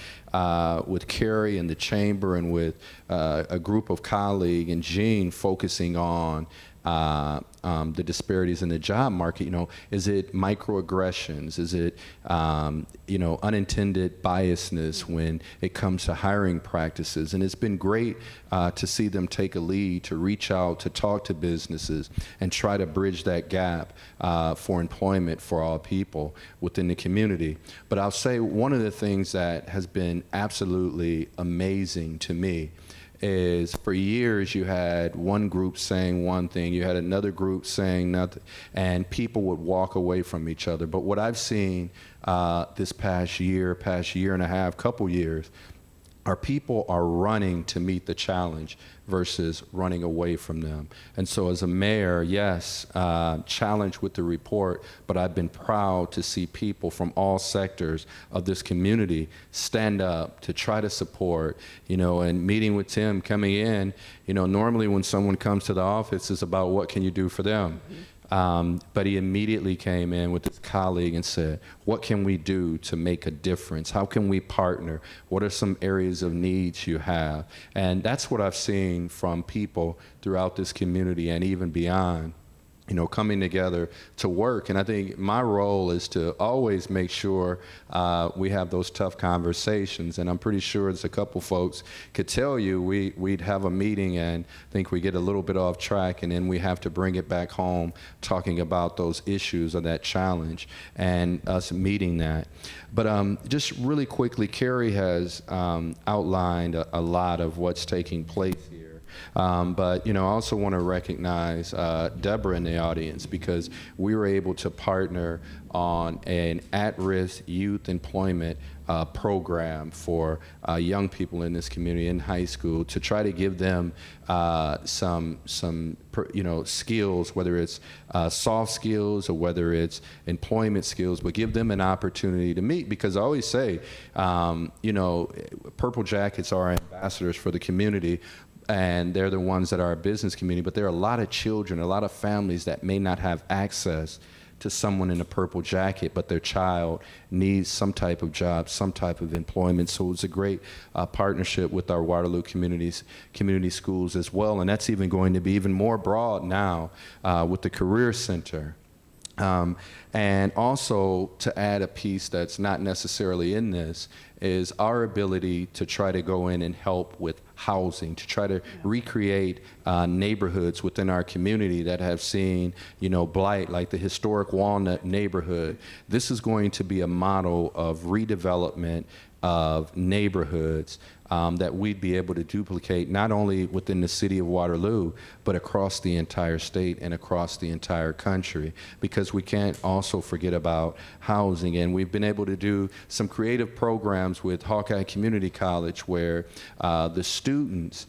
with Cary and the Chamber and with a group of colleagues and Jean focusing on the disparities in the job market, is it microaggressions? Is it, unintended biasness when it comes to hiring practices? And it's been great to see them take a lead, to reach out, to talk to businesses and try to bridge that gap for employment for all people within the community. But I'll say one of the things that has been absolutely amazing to me is, for years you had one group saying one thing, you had another group saying nothing, and people would walk away from each other. But what I've seen this past year and a half, couple years, our people are running to meet the challenge versus running away from them. And so as a mayor, yes, challenged with the report, but I've been proud to see people from all sectors of this community stand up to try to support, and meeting with Tim coming in, normally when someone comes to the office, it's about what can you do for them. But he immediately came in with his colleague and said, what can we do to make a difference? How can we partner? What are some areas of needs you have? And that's what I've seen from people throughout this community and even beyond, coming together to work. And I think my role is to always make sure we have those tough conversations. And I'm pretty sure as a couple folks could tell you, we'd have a meeting and I think we get a little bit off track, and then we have to bring it back home talking about those issues or that challenge and us meeting that. But just really quickly, Cary has outlined a lot of what's taking place here. But I also want to recognize Darrah in the audience, because we were able to partner on an at-risk youth employment program for young people in this community in high school to try to give them some skills, whether it's soft skills or whether it's employment skills, but give them an opportunity to meet. Because I always say, Purple Jackets are ambassadors for the community, and they're the ones that are our business community, but there are a lot of children, a lot of families that may not have access to someone in a purple jacket, but their child needs some type of job, some type of employment. So it's a great partnership with our Waterloo community schools as well, and that's even going to be even more broad now with the Career Center. And also, to add a piece that's not necessarily in this, is our ability to try to go in and help with housing, to try to recreate neighborhoods within our community that have seen, blight, like the historic Walnut neighborhood. This is going to be a model of redevelopment of neighborhoods that we'd be able to duplicate not only within the city of Waterloo, but across the entire state and across the entire country, because we can't also forget about housing. And we've been able to do some creative programs with Hawkeye Community College where the students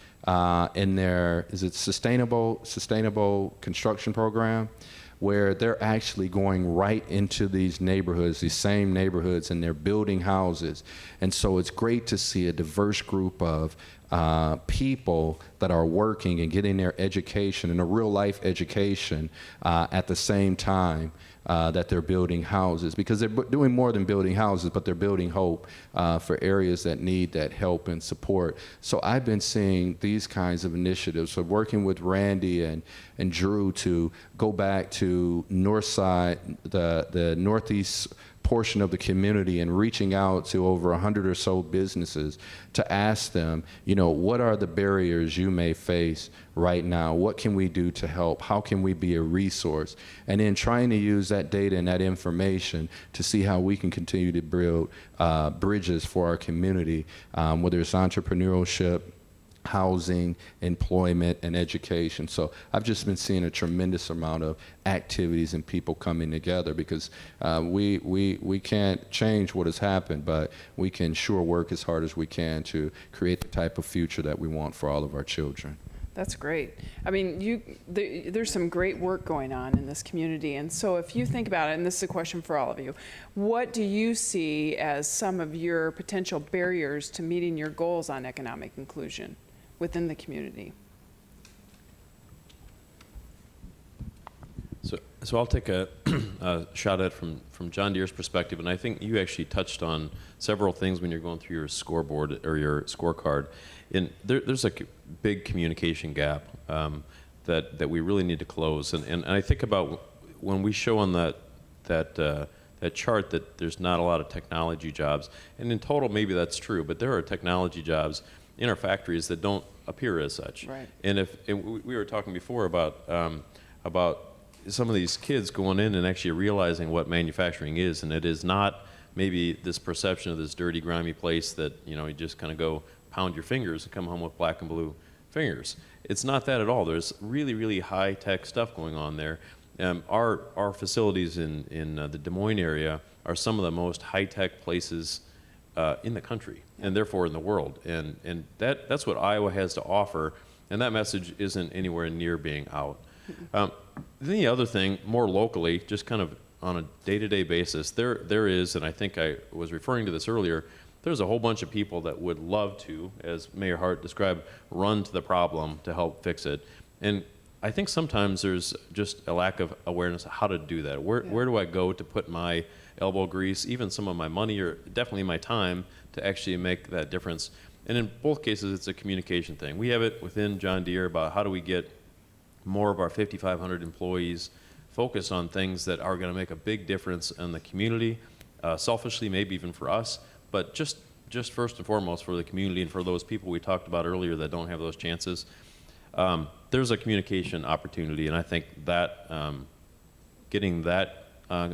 in their, is it sustainable construction program, where they're actually going right into these neighborhoods, these same neighborhoods, and they're building houses. And so it's great to see a diverse group of people that are working and getting their education and a real life education at the same time that they're building houses, because they're doing more than building houses, but they're building hope for areas that need that help and support. So I've been seeing these kinds of initiatives. So working with Randy and Drew to go back to north side, the northeast portion of the community, and reaching out to over 100 or so businesses to ask them, what are the barriers you may face right now? What can we do to help? How can we be a resource? And then trying to use that data and that information to see how we can continue to build bridges for our community, whether it's entrepreneurship, housing, employment, and education. So I've just been seeing a tremendous amount of activities and people coming together, because we can't change what has happened, but we can sure work as hard as we can to create the type of future that we want for all of our children. That's great. I mean, there's some great work going on in this community. And so if you think about it, and this is a question for all of you, what do you see as some of your potential barriers to meeting your goals on economic inclusion within the community? So I'll take a shot at it from John Deere's perspective, and I think you actually touched on several things when you're going through your scoreboard or your scorecard. There's a big communication gap that we really need to close, and I think about when we show on that chart that there's not a lot of technology jobs, and in total maybe that's true, but there are technology jobs in our factories that don't appear as such. Right. And we were talking before about some of these kids going in and actually realizing what manufacturing is, and it is not maybe this perception of this dirty, grimy place that you just kind of go pound your fingers and come home with black and blue fingers. It's not that at all. There's really, really high-tech stuff going on there. Our facilities in the Des Moines area are some of the most high-tech places in the country and therefore in the world. And that's what Iowa has to offer, and that message isn't anywhere near being out. Then the other thing, more locally, just kind of on a day-to-day basis, there is, and I think I was referring to this earlier, there's a whole bunch of people that would love to, as Mayor Hart described, run to the problem to help fix it. And I think sometimes there's just a lack of awareness of how to do that. Where do I go to put my elbow grease, even some of my money, or definitely my time, to actually make that difference? And in both cases, it's a communication thing. We have it within John Deere about how do we get more of our 5,500 employees focused on things that are going to make a big difference in the community, selfishly, maybe even for us, but just first and foremost for the community and for those people we talked about earlier that don't have those chances. There's a communication opportunity, and I think that getting that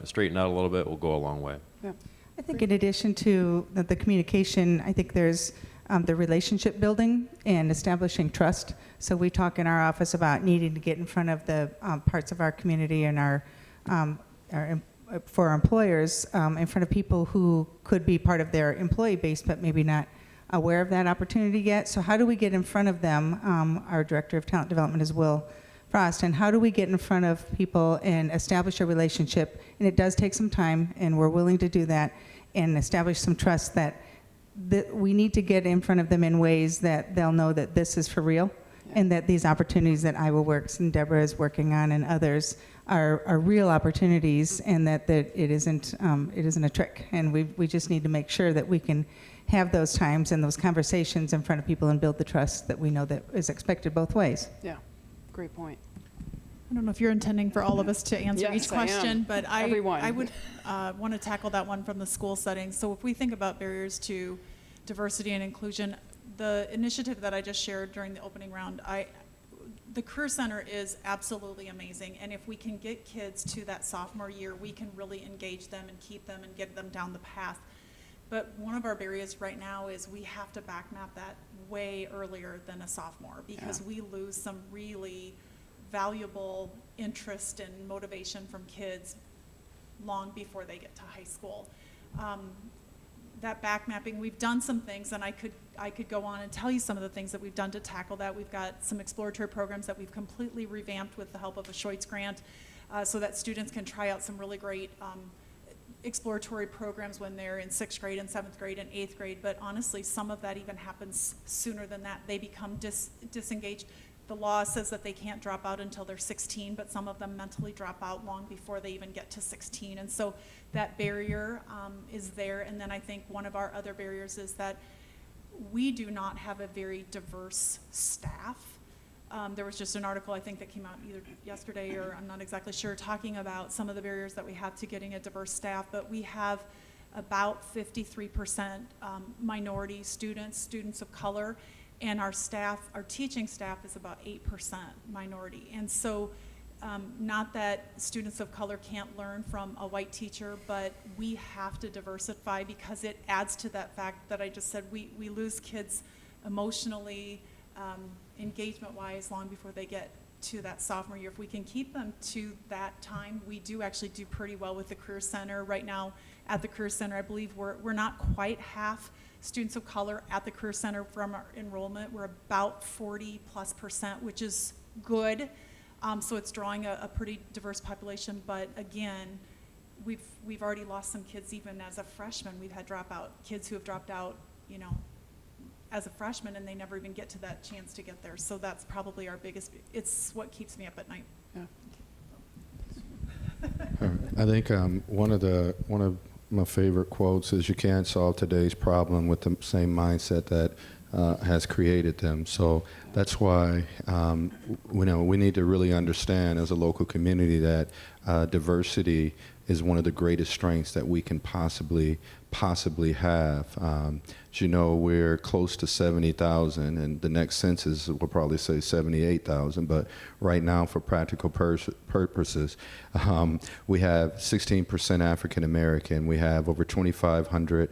straightened out a little bit will go a long way. Yeah. I think in addition to the communication, I think there's the relationship building and establishing trust. So we talk in our office about needing to get in front of the parts of our community and for our employers, in front of people who could be part of their employee base but maybe not aware of that opportunity yet. So how do we get in front of them? Our Director of Talent Development is Will Frost, and how do we get in front of people and establish a relationship? And it does take some time, and we're willing to do that and establish some trust that we need to get in front of them in ways that they'll know that this is for real, and that these opportunities that Iowa Works and Deborah is working on and others are real opportunities, and that it isn't a trick. And we just need to make sure that we can have those times and those conversations in front of people and build the trust that we know that is expected both ways. Yeah, great point. I don't know if you're intending for all of us to answer Yes, each I am. question, but Everyone. I would want to tackle that one from the school setting. So if we think about barriers to diversity and inclusion, the initiative that I just shared during the opening round, the Career Center is absolutely amazing. And if we can get kids to that sophomore year, we can really engage them and keep them and get them down the path. But one of our barriers right now is we have to backmap that way earlier than a sophomore, because we lose some really valuable interest and motivation from kids long before they get to high school. That backmapping, we've done some things, and I could go on and tell you some of the things that we've done to tackle that. We've got some exploratory programs that we've completely revamped with the help of a Schoitz grant, so that students can try out some really great exploratory programs when they're in 6th grade and 7th grade and 8th grade. But honestly, some of that even happens sooner than that. They become disengaged. The law says that they can't drop out until they're 16, but some of them mentally drop out long before they even get to 16. And so that barrier is there. And then I think one of our other barriers is that we do not have a very diverse staff. There was just an article, I think, that came out either yesterday or I'm not exactly sure, talking about some of the barriers that we have to getting a diverse staff. But we have about 53% minority students of color. And our teaching staff is about 8% minority. And so not that students of color can't learn from a white teacher, but we have to diversify, because it adds to that fact that I just said we lose kids emotionally, engagement-wise, long before they get to that sophomore year. If we can keep them to that time, we do actually do pretty well with the Career Center. Right now at the Career Center, I believe we're not quite half students of color at the Career Center from our enrollment. We're about 40+%, which is good. So it's drawing a pretty diverse population. But again, we've already lost some kids even as a freshman. We've had kids who have dropped out, as a freshman, and they never even get to that chance to get there. So that's probably our biggest. It's what keeps me up at night. Yeah. I think one of my favorite quotes is, "You can't solve today's problem with the same mindset that has created them." So that's why we need to really understand as a local community that diversity is one of the greatest strengths that we can possibly have. As you know, we're close to 70,000, and the next census will probably say 78,000, but right now, for practical purposes, we have 16% African American. We have over 2,500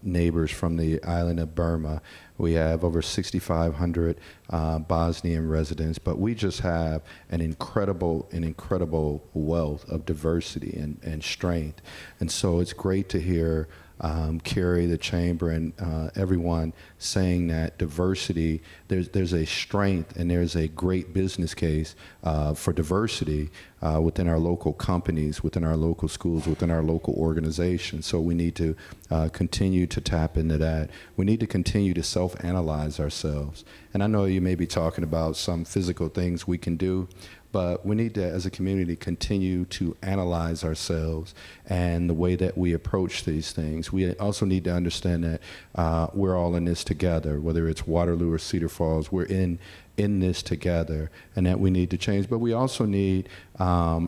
neighbors from the island of Burma. We have over 6,500 Bosnian residents, but we just have an incredible wealth of diversity and strength. And so it's great to hear Cary, the chamber, and everyone saying that diversity, there's a strength and there's a great business case for diversity within our local companies, within our local schools, within our local organizations. So we need to continue to tap into that. We need to continue to self-analyze ourselves. And I know you may be talking about some physical things we can do, but we need to, as a community, continue to analyze ourselves and the way that we approach these things. We also need to understand that we're all in this together, whether it's Waterloo or Cedar Falls, we're in this together, and that we need to change. But we also need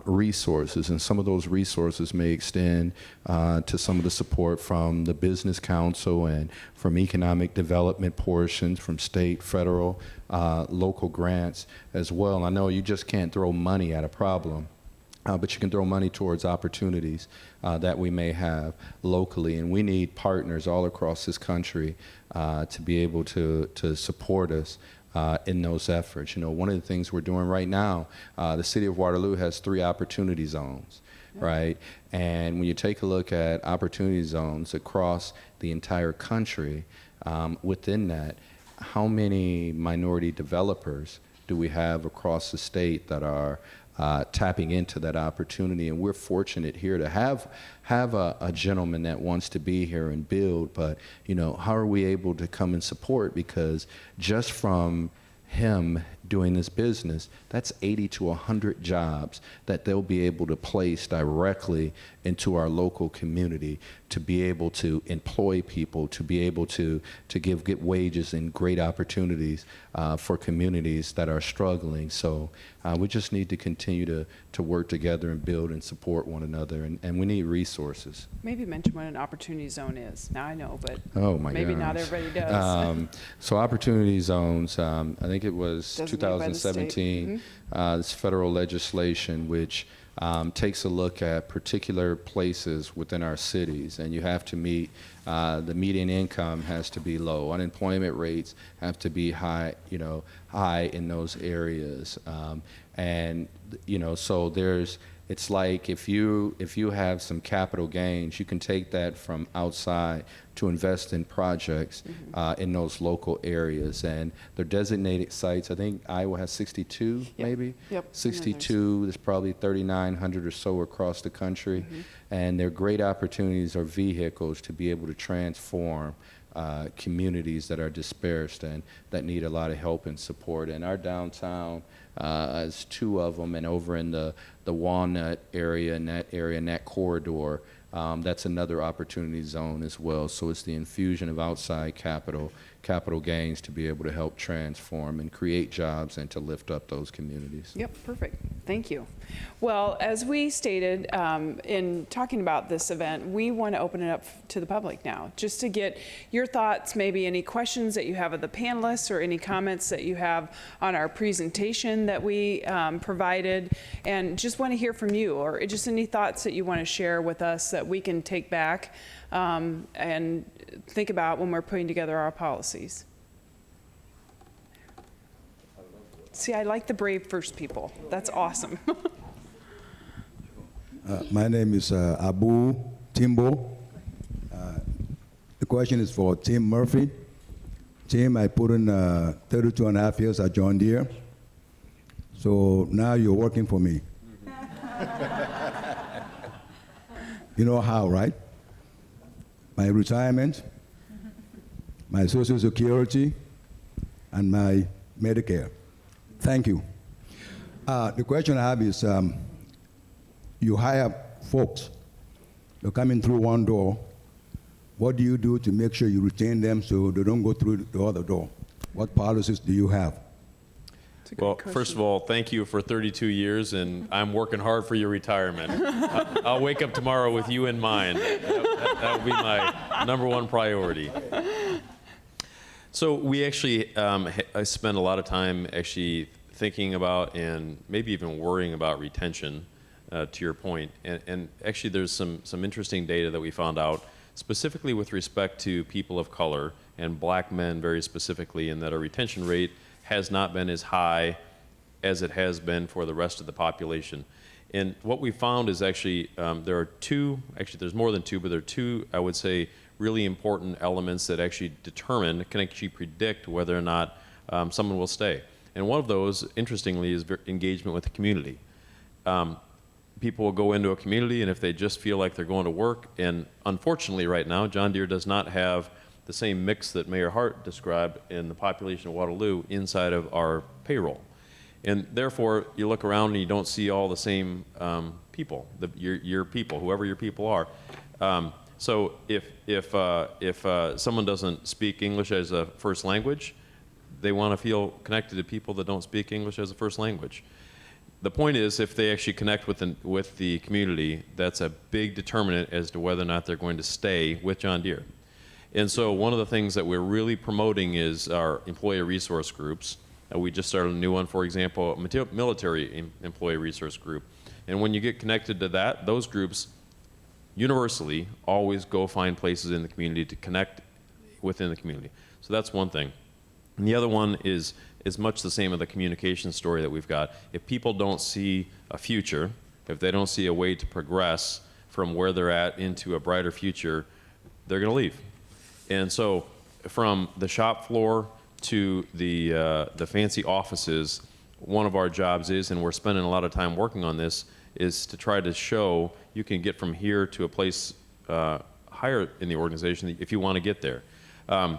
resources, and some of those resources may extend to some of the support from the Business Council and from economic development portions, from state, federal, local grants as well. I know you just can't throw money at a problem, but you can throw money towards opportunities that we may have locally. And we need partners all across this country to be able to support us in those efforts. You know, one of the things we're doing right now, the city of Waterloo has 3 opportunity zones, right? And when you take a look at opportunity zones across the entire country, within that, how many minority developers do we have across the state that are tapping into that opportunity? And we're fortunate here to have a gentleman that wants to be here and build, but you know, how are we able to come and support? Because just from him doing this business, that's 80 to 100 jobs that they'll be able to place directly into our local community, to be able to employ people, to be able to give good wages and great opportunities for communities that are struggling. So we just need to continue to work together and build and support one another, and we need resources. Maybe mention what an opportunity zone is. Now I know, but oh my maybe gosh. not everybody does. So opportunity zones, I think it was Designated by the state. 2017, this federal legislation which takes a look at particular places within our cities, and you have to meet, the median income has to be low, unemployment rates have to be high, high in those areas, and so it's like if you have some capital gains, you can take that from outside to invest in projects in those local areas. And they're designated sites. I think Iowa has 62, maybe? Yep. 62, there's probably 3,900 or so across the country. And they're great opportunities or vehicles to be able to transform communities that are dispersed and that need a lot of help and support. And our downtown has 2 of them, and over in the Walnut area, in that corridor, that's another opportunity zone as well. So it's the infusion of outside capital gains to be able to help transform and create jobs and to lift up those communities. Yep, perfect. Thank you. Well, as we stated in talking about this event, we want to open it up to the public now, just to get your thoughts, maybe any questions that you have of the panelists or any comments that you have on our presentation that we provided, and just want to hear from you, or just any thoughts that you want to share with us that we can take back and think about when we're putting together our policies. See, I like the brave first people. That's awesome. My name is Abu Timbo. The question is for Tim Murphy. Tim, I put in 32 and a half years at John Deere. So now you're working for me. You know how, right? My retirement, my Social Security, and my Medicare. Thank you. The question I have is, you hire folks, they're coming through one door. What do you do to make sure you retain them so they don't go through the other door? What policies do you have? Well, first of all, thank you for 32 years, and I'm working hard for your retirement. I'll wake up tomorrow with you in mind. That would be my #1 priority. So we actually, I spend a lot of time actually thinking about and maybe even worrying about retention, to your point. And actually there's some interesting data that we found out, specifically with respect to people of color and black men very specifically, in that our retention rate has not been as high as it has been for the rest of the population. And what we found is actually, there are 2, actually there's more than 2, but there are 2, I would say, really important elements that actually can actually predict whether or not someone will stay. And one of those, interestingly, is engagement with the community. People will go into a community, and if they just feel like they're going to work, and unfortunately right now, John Deere does not have the same mix that Mayor Hart described in the population of Waterloo inside of our payroll. And therefore, you look around and you don't see all the same people, your people, whoever your people are. So if someone doesn't speak English as a first language, they want to feel connected to people that don't speak English as a first language. The point is, if they actually connect with the community, that's a big determinant as to whether or not they're going to stay with John Deere. And so one of the things that we're really promoting is our employee resource groups. We just started a new one, for example, a military employee resource group. And when you get connected to that, those groups universally always go find places in the community to connect within the community. So that's one thing. And the other one is much the same of the communication story that we've got. If people don't see a future, if they don't see a way to progress from where they're at into a brighter future, they're going to leave. And so from the shop floor to the fancy offices, one of our jobs is, and we're spending a lot of time working on this, is to try to show you can get from here to a place higher in the organization if you want to get there. I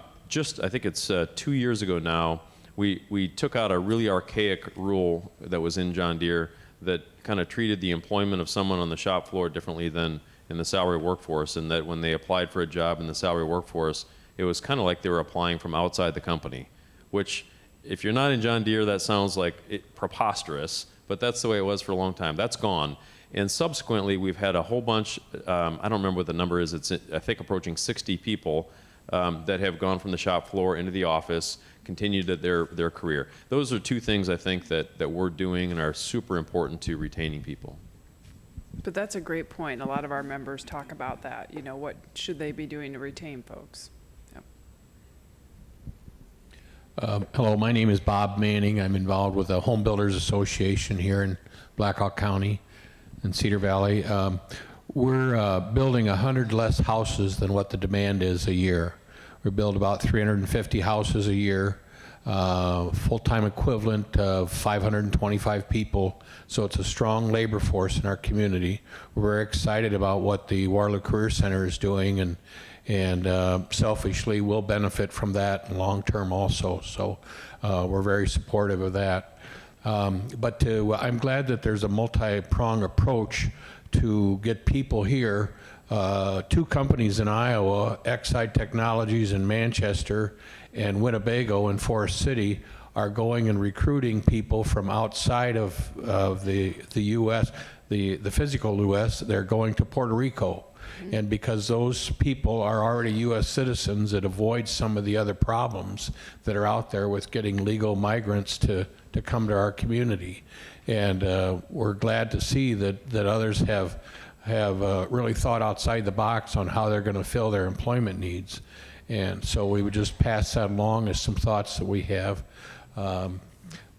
think it's 2 years ago now, we took out a really archaic rule that was in John Deere that kind of treated the employment of someone on the shop floor differently than in the salary workforce, and that when they applied for a job in the salary workforce, it was kind of like they were applying from outside the company, which if you're not in John Deere, that sounds like preposterous, but that's the way it was for a long time. That's gone. And subsequently, we've had a whole bunch, I don't remember what the number is, it's I think approaching 60 people that have gone from the shop floor into the office, continued their career. Those are two things I think that we're doing and are super important to retaining people. But that's a great point. A lot of our members talk about that. You know, what should they be doing to retain folks? Yep. Hello, my name is Bob Manning. I'm involved with the Home Builders Association here in Blackhawk County and Cedar Valley. We're building 100 less houses than what the demand is a year. We build about 350 houses a year, full-time equivalent of 525 people. So it's a strong labor force in our community. We're very excited about what the Waterloo Career Center is doing, and selfishly we'll benefit from that long term also. So we're very supportive of that. But I'm glad that there's a multi-pronged approach to get people here. Two companies in Iowa, Exide Technologies in Manchester and Winnebago in Forest City, are going and recruiting people from outside of the U.S., the physical U.S. They're going to Puerto Rico. And because those people are already U.S. citizens, it avoids some of the other problems that are out there with getting legal migrants to come to our community. And we're glad to see that others have really thought outside the box on how they're going to fill their employment needs. And so we would just pass that along as some thoughts that we have.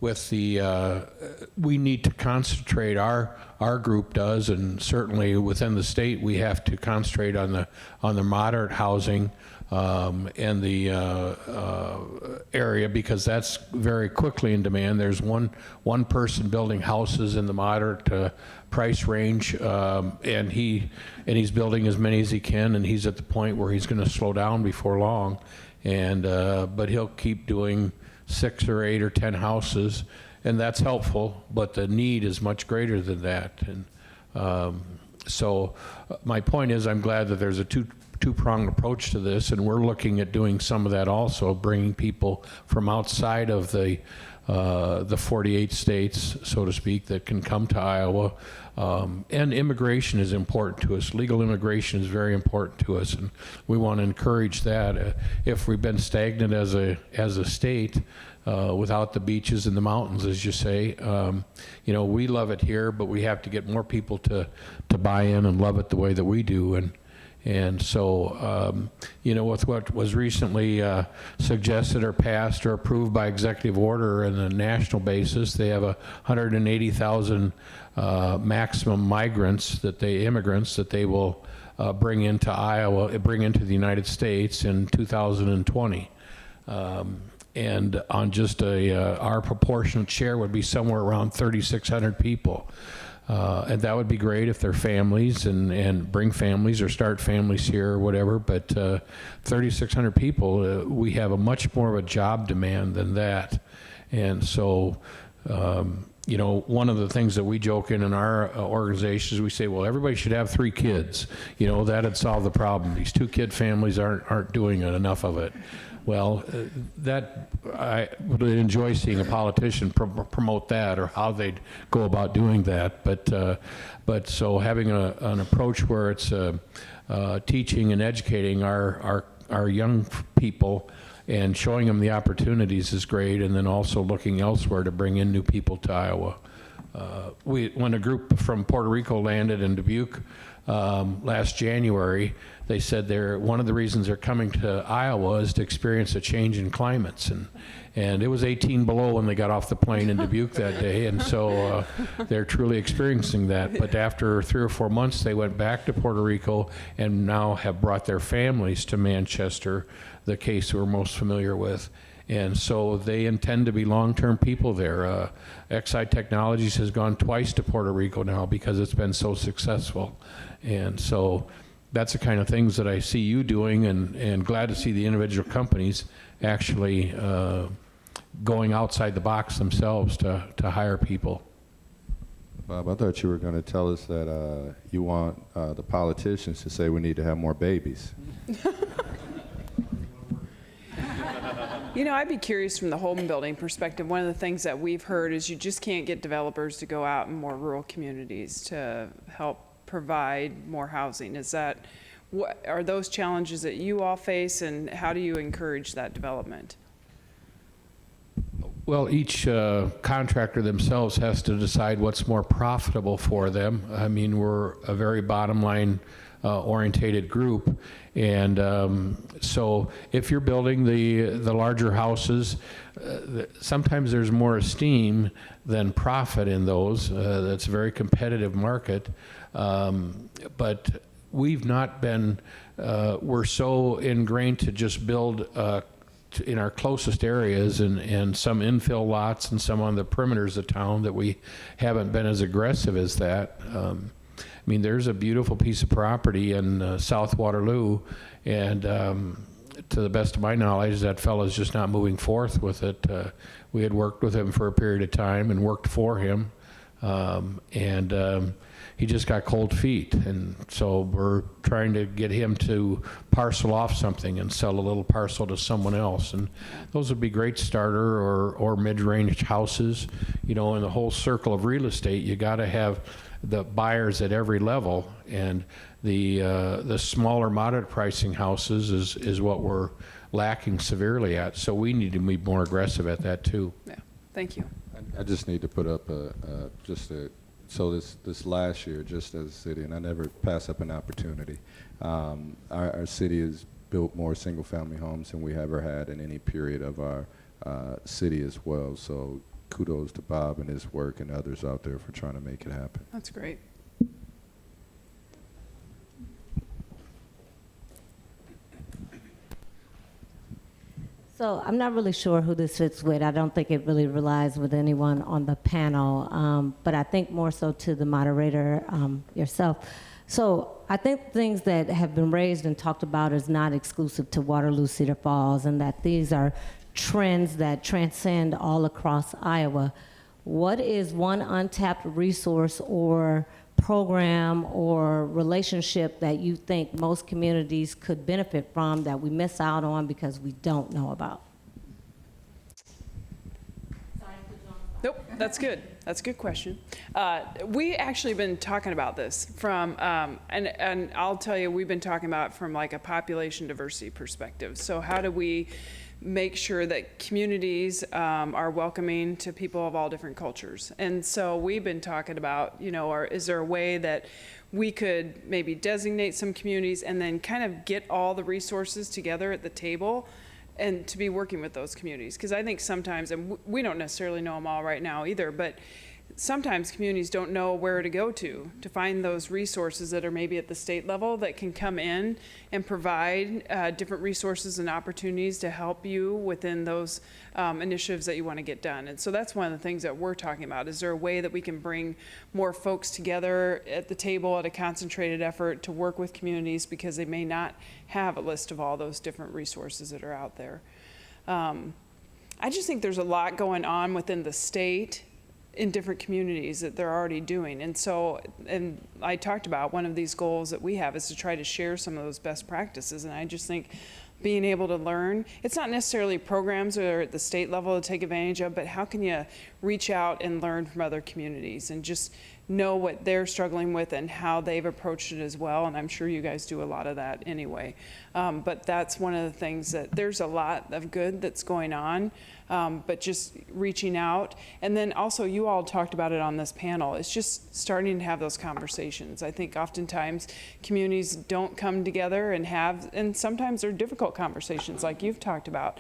We need to concentrate, our group does, and certainly within the state we have to concentrate on the moderate housing and the area, because that's very quickly in demand. There's one person building houses in the moderate price range, and he's building as many as he can, and he's at the point where he's going to slow down before long, and but he'll keep doing 6 or 8 or 10 houses, and that's helpful, but the need is much greater than that. And so my point is, I'm glad that there's a two-pronged approach to this, and we're looking at doing some of that also, bringing people from outside of the 48 states, so to speak, that can come to Iowa. And immigration is important to us. Legal immigration is very important to us, and we want to encourage that. If we've been stagnant as a state, without the beaches and the mountains, as you say, we love it here, but we have to get more people to buy in and love it the way that we do. And so, with what was recently suggested or passed or approved by executive order on a national basis, they have 180,000 maximum immigrants that they will bring into Iowa, bring into the United States in 2020. And on just our proportionate share would be somewhere around 3,600 people. And that would be great if they're families and bring families or start families here or whatever, but 3,600 people, we have a much more of a job demand than that. And so, one of the things that we joke in our organization is we say, well, everybody should have 3 kids. That'd solve the problem. These 2-kid families aren't doing enough of it. Well, that I would enjoy seeing a politician promote that or how they'd go about doing that. But so having an approach where it's teaching and educating our young people and showing them the opportunities is great, and then also looking elsewhere to bring in new people to Iowa. When a group from Puerto Rico landed in Dubuque last January, they said one of the reasons they're coming to Iowa is to experience a change in climates, and it was 18 below when they got off the plane in Dubuque that day, and so they're truly experiencing that. But after 3 or 4 months, they went back to Puerto Rico and now have brought their families to Manchester, the case we're most familiar with. And so they intend to be long-term people there. Exide Technologies has gone twice to Puerto Rico now because it's been so successful. And so that's the kind of things that I see you doing, and glad to see the individual companies actually going outside the box themselves to hire people. Bob, I thought you were going to tell us that you want the politicians to say we need to have more babies. I'd be curious from the home building perspective. One of the things that we've heard is you just can't get developers to go out in more rural communities to help provide more housing. What are those challenges that you all face, and how do you encourage that development? Well, each contractor themselves has to decide what's more profitable for them. I mean, we're a very bottom line orientated group, and so if you're building the larger houses, sometimes there's more esteem than profit in those. That's a very competitive market, but we've not been, we're so ingrained to just build in our closest areas and some infill lots and some on the perimeters of town that we haven't been as aggressive as that. I mean, there's a beautiful piece of property in South Waterloo, and to the best of my knowledge, that fellow's just not moving forth with it. We had worked with him for a period of time and worked for him, and he just got cold feet, and so we're trying to get him to parcel off something and sell a little parcel to someone else, and those would be great starter or mid-range houses. In the whole circle of real estate, you got to have the buyers at every level, and the smaller moderate pricing houses is what we're lacking severely at, so we need to be more aggressive at that too. Yeah, thank you. I just need to put up so this last year, just as a city, and I never pass up an opportunity, our city has built more single-family homes than we ever had in any period of our city as well. So kudos to Bob and his work and others out there for trying to make it happen. That's great. So I'm not really sure who this fits with. I don't think it really relies with anyone on the panel, but I think more so to the moderator yourself. So I think things that have been raised and talked about is not exclusive to Waterloo, Cedar Falls, and that these are trends that transcend all across Iowa. What is one untapped resource or program or relationship that you think most communities could benefit from that we miss out on because we don't know about? Nope, that's good. That's a good question. We actually been talking about this from, and I'll tell you, we've been talking about it from like a population diversity perspective. So how do we make sure that communities are welcoming to people of all different cultures. And so we've been talking about, is there a way that we could maybe designate some communities and then kind of get all the resources together at the table and to be working with those communities? Because I think sometimes, and we don't necessarily know them all right now either, but sometimes communities don't know where to go to find those resources that are maybe at the state level that can come in and provide different resources and opportunities to help you within those initiatives that you want to get done. And so that's one of the things that we're talking about. Is there a way that we can bring more folks together at the table at a concentrated effort to work with communities because they may not have a list of all those different resources that are out there? I just think there's a lot going on within the state in different communities that they're already doing. And so, and I talked about one of these goals that we have is to try to share some of those best practices. And I just think being able to learn, it's not necessarily programs that are at the state level to take advantage of, but how can you reach out and learn from other communities and just know what they're struggling with and how they've approached it as well. And I'm sure you guys do a lot of that anyway. But that's one of the things that there's a lot of good that's going on, but just reaching out. And then also you all talked about it on this panel. It's just starting to have those conversations. I think oftentimes communities don't come together and sometimes they're difficult conversations like you've talked about.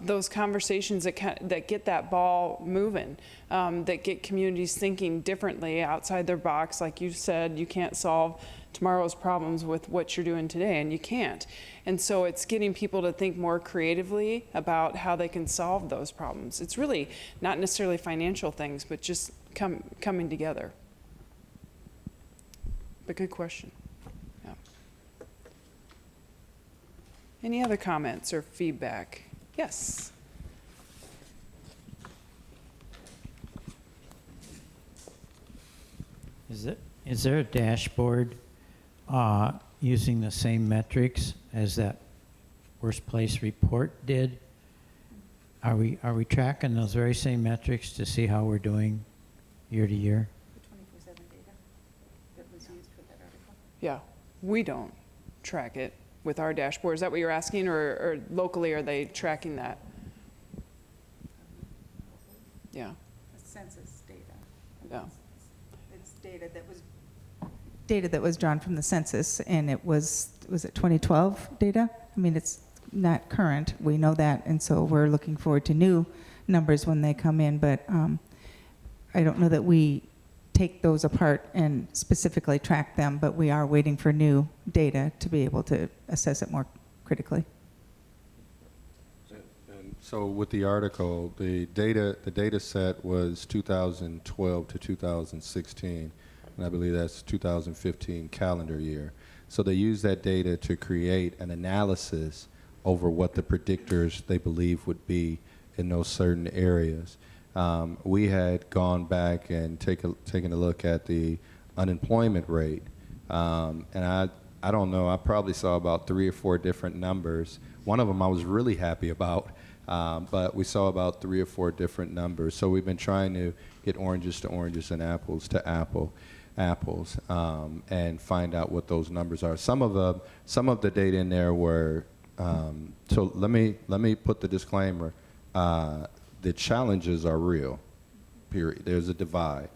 Those conversations that get that ball moving, that get communities thinking differently outside their box. Like you said, you can't solve tomorrow's problems with what you're doing today, and you can't. And so it's getting people to think more creatively about how they can solve those problems. It's really not necessarily financial things, but just coming together. But good question. Yeah. Any other comments or feedback? Yes. Is there a dashboard using the same metrics as that worst place report did? Are we tracking those very same metrics to see how we're doing year to year? The 24/7 data that was used for that article? Yeah, we don't track it with our dashboard. Is that what you're asking, or locally are they tracking that? Yeah. The census data. Yeah. It's data Data that was drawn from the census, and it was it 2012 data? I mean, it's not current, we know that, and so we're looking forward to new numbers when they come in, but I don't know that we take those apart and specifically track them, but we are waiting for new data to be able to assess it more critically. And so with the article, the data set was 2012 to 2016, and I believe that's 2015 calendar year. So they use that data to create an analysis over what the predictors they believe would be in those certain areas. We had gone back and taken a look at the unemployment rate, and I don't know, I probably saw about 3 or 4 different numbers. One of them I was really happy about, but we saw about 3 or 4 different numbers. So we've been trying to get oranges to oranges and apples to apples, and find out what those numbers are. Some of the data in there were. So let me put the disclaimer. The challenges are real, period. There's a divide.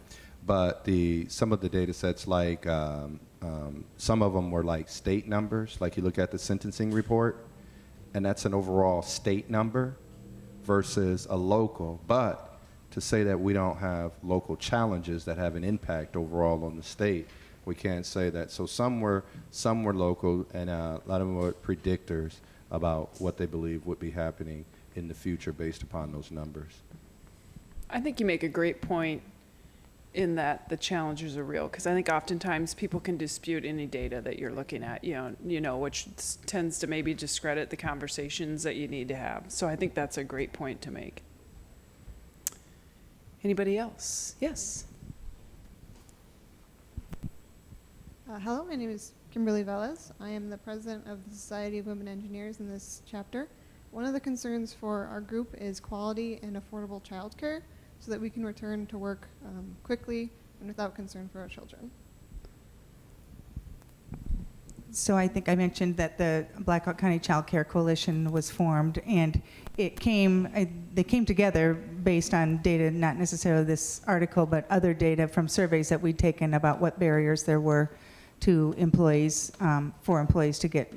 But some of the data sets, like some of them were like state numbers, like you look at the sentencing report, and that's an overall state number versus a local. But to say that we don't have local challenges that have an impact overall on the state, we can't say that. So some were local, and a lot of them were predictors about what they believe would be happening in the future based upon those numbers. I think you make a great point in that the challenges are real, because I think oftentimes people can dispute any data that you're looking at, which tends to maybe discredit the conversations that you need to have. So I think that's a great point to make. Anybody else? Yes. Hello, my name is Kimberly Velez. I am the president of the Society of Women Engineers in this chapter. One of the concerns for our group is quality and affordable childcare so that we can return to work quickly and without concern for our children. So I think I mentioned that the Blackhawk County Child Care Coalition was formed, and they came together based on data, not necessarily this article, but other data from surveys that we'd taken about what barriers there were to employees, for employees to get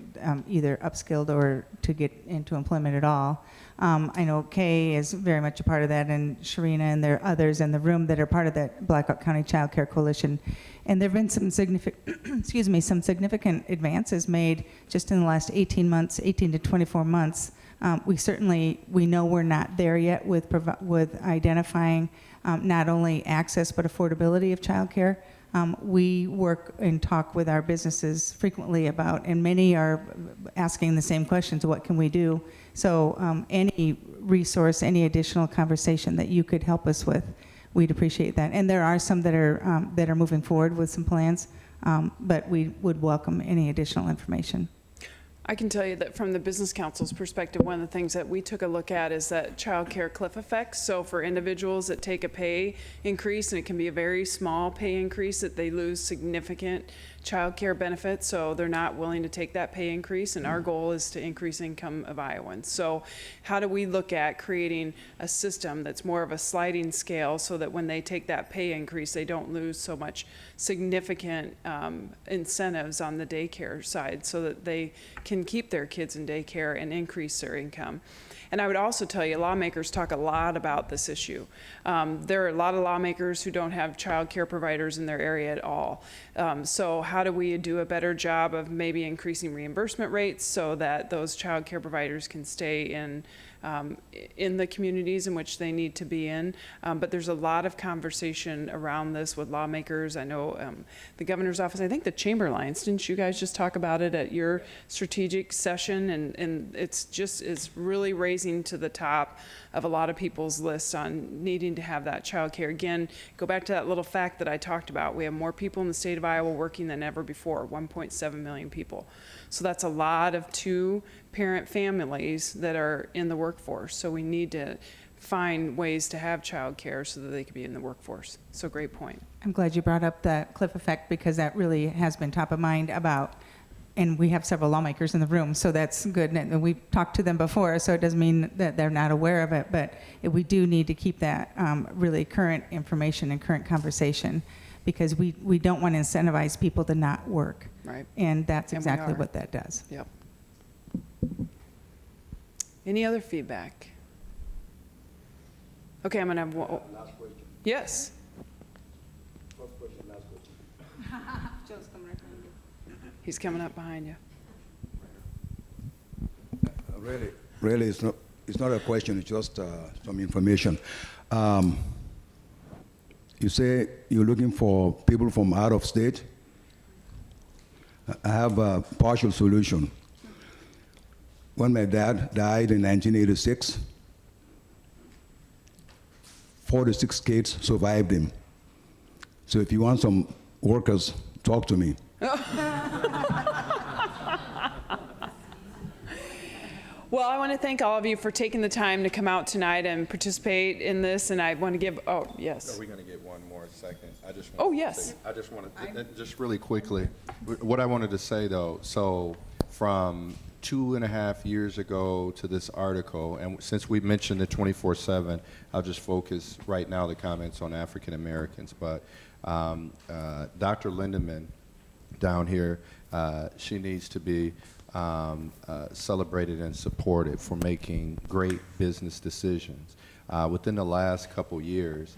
either upskilled or to get into employment at all. I know Kay is very much a part of that, and Sharina, and there are others in the room that are part of that Blackhawk County Child Care Coalition. And there have been some significant, some significant advances made just in the last 18 months, 18 to 24 months. We know we're not there yet with identifying not only access but affordability of childcare. We work and talk with our businesses frequently about, and many are asking the same questions, what can we do? So any resource, any additional conversation that you could help us with, we'd appreciate that. And there are some that are moving forward with some plans, but we would welcome any additional information. I can tell you that from the Business Council's perspective, one of the things that we took a look at is that child care cliff effect. So for individuals that take a pay increase, and it can be a very small pay increase, that they lose significant child care benefits, so they're not willing to take that pay increase, and our goal is to increase income of Iowans. So how do we look at creating a system that's more of a sliding scale so that when they take that pay increase, they don't lose so much significant incentives on the daycare side so that they can keep their kids in daycare and increase their income. And I would also tell you, lawmakers talk a lot about this issue. There are a lot of lawmakers who don't have child care providers in their area at all. So how do we do a better job of maybe increasing reimbursement rates so that those child care providers can stay in the communities in which they need to be in? But there's a lot of conversation around this with lawmakers. I know the governor's office, I think the Chamber Alliance, didn't you guys just talk about it at your strategic session? And it's really raising to the top of a lot of people's lists on needing to have that child care. Again, go back to that little fact that I talked about. We have more people in the state of Iowa working than ever before, 1.7 million people. So that's a lot of two-parent families that are in the workforce. So we need to find ways to have child care so that they can be in the workforce. So great point. I'm glad you brought up the cliff effect, because that really has been top of mind about, and we have several lawmakers in the room, so that's good. And we've talked to them before, so it doesn't mean that they're not aware of it, but we do need to keep that really current information and current conversation, because we don't want to incentivize people to not work. Right. And that's And exactly what that does. Yep. Any other feedback? Okay, I'm gonna have one. Last question. Yes. First question, last question. Joe's coming right behind you. He's coming up behind you. Really, it's not a question. It's just some information. You say you're looking for people from out of state. I have a partial solution. When my dad died in 1986, 46 kids survived him. So if you want some workers, talk to me. Well, I want to thank all of you for taking the time to come out tonight and participate in this, and I want to give, oh, yes. Are we going to get one more second? Oh, yes. I just want to, just really quickly, what I wanted to say though, so from 2.5 years ago to this article, and since we mentioned the 24/7, I'll just focus right now the comments on African Americans, but Dr. Lindaman down here, she needs to be celebrated and supported for making great business decisions. Within the last couple years,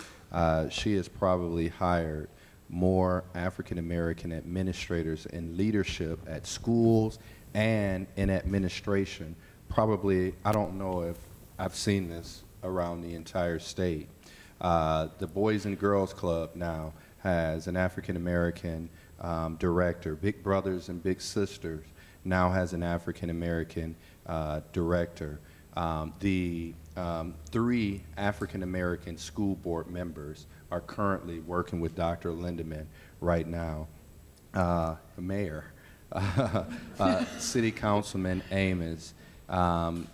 she has probably hired more African American administrators in leadership at schools and in administration. Probably, I don't know if I've seen this around the entire state. The Boys and Girls Club now has an African American director. Big Brothers and Big Sisters now has an African American director. The 3 African American school board members are currently working with Dr. Lindaman right now. Mayor, City Councilman Amos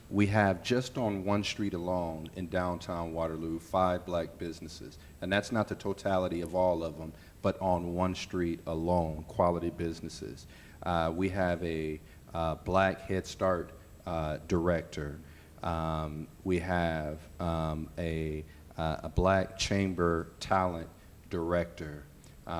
We have just on one street alone in downtown Waterloo, 5 black businesses. And that's not the totality of all of them, but on one street alone, quality businesses. We have a black Head Start director. We have a black chamber talent director.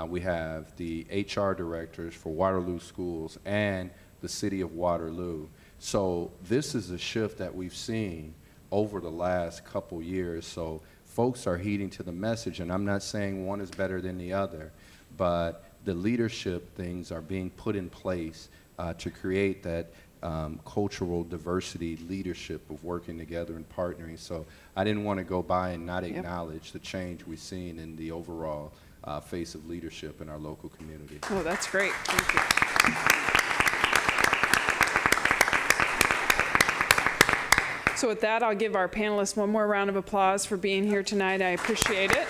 We have the HR directors for Waterloo schools and the city of Waterloo. So this is a shift that we've seen over the last couple years. So folks are heeding to the message, and I'm not saying one is better than the other, but the leadership things are being put in place to create that cultural diversity leadership of working together and partnering. So I didn't want to go by and not acknowledge the change we've seen in the overall face of leadership in our local community. Oh, that's great. Thank you. So with that, I'll give our panelists one more round of applause for being here tonight. I appreciate it.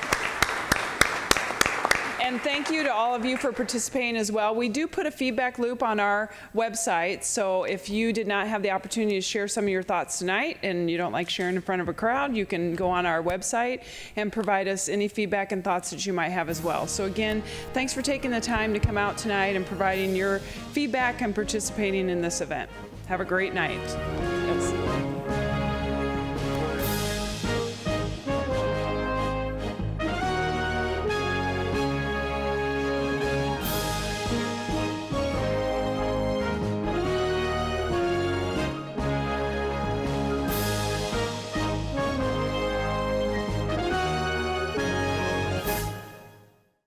And thank you to all of you for participating as well. We do put a feedback loop on our website, so if you did not have the opportunity to share some of your thoughts tonight and you don't like sharing in front of a crowd, you can go on our website and provide us any feedback and thoughts that you might have as well. So again, thanks for taking the time to come out tonight and providing your feedback and participating in this event. Have a great night. Yes.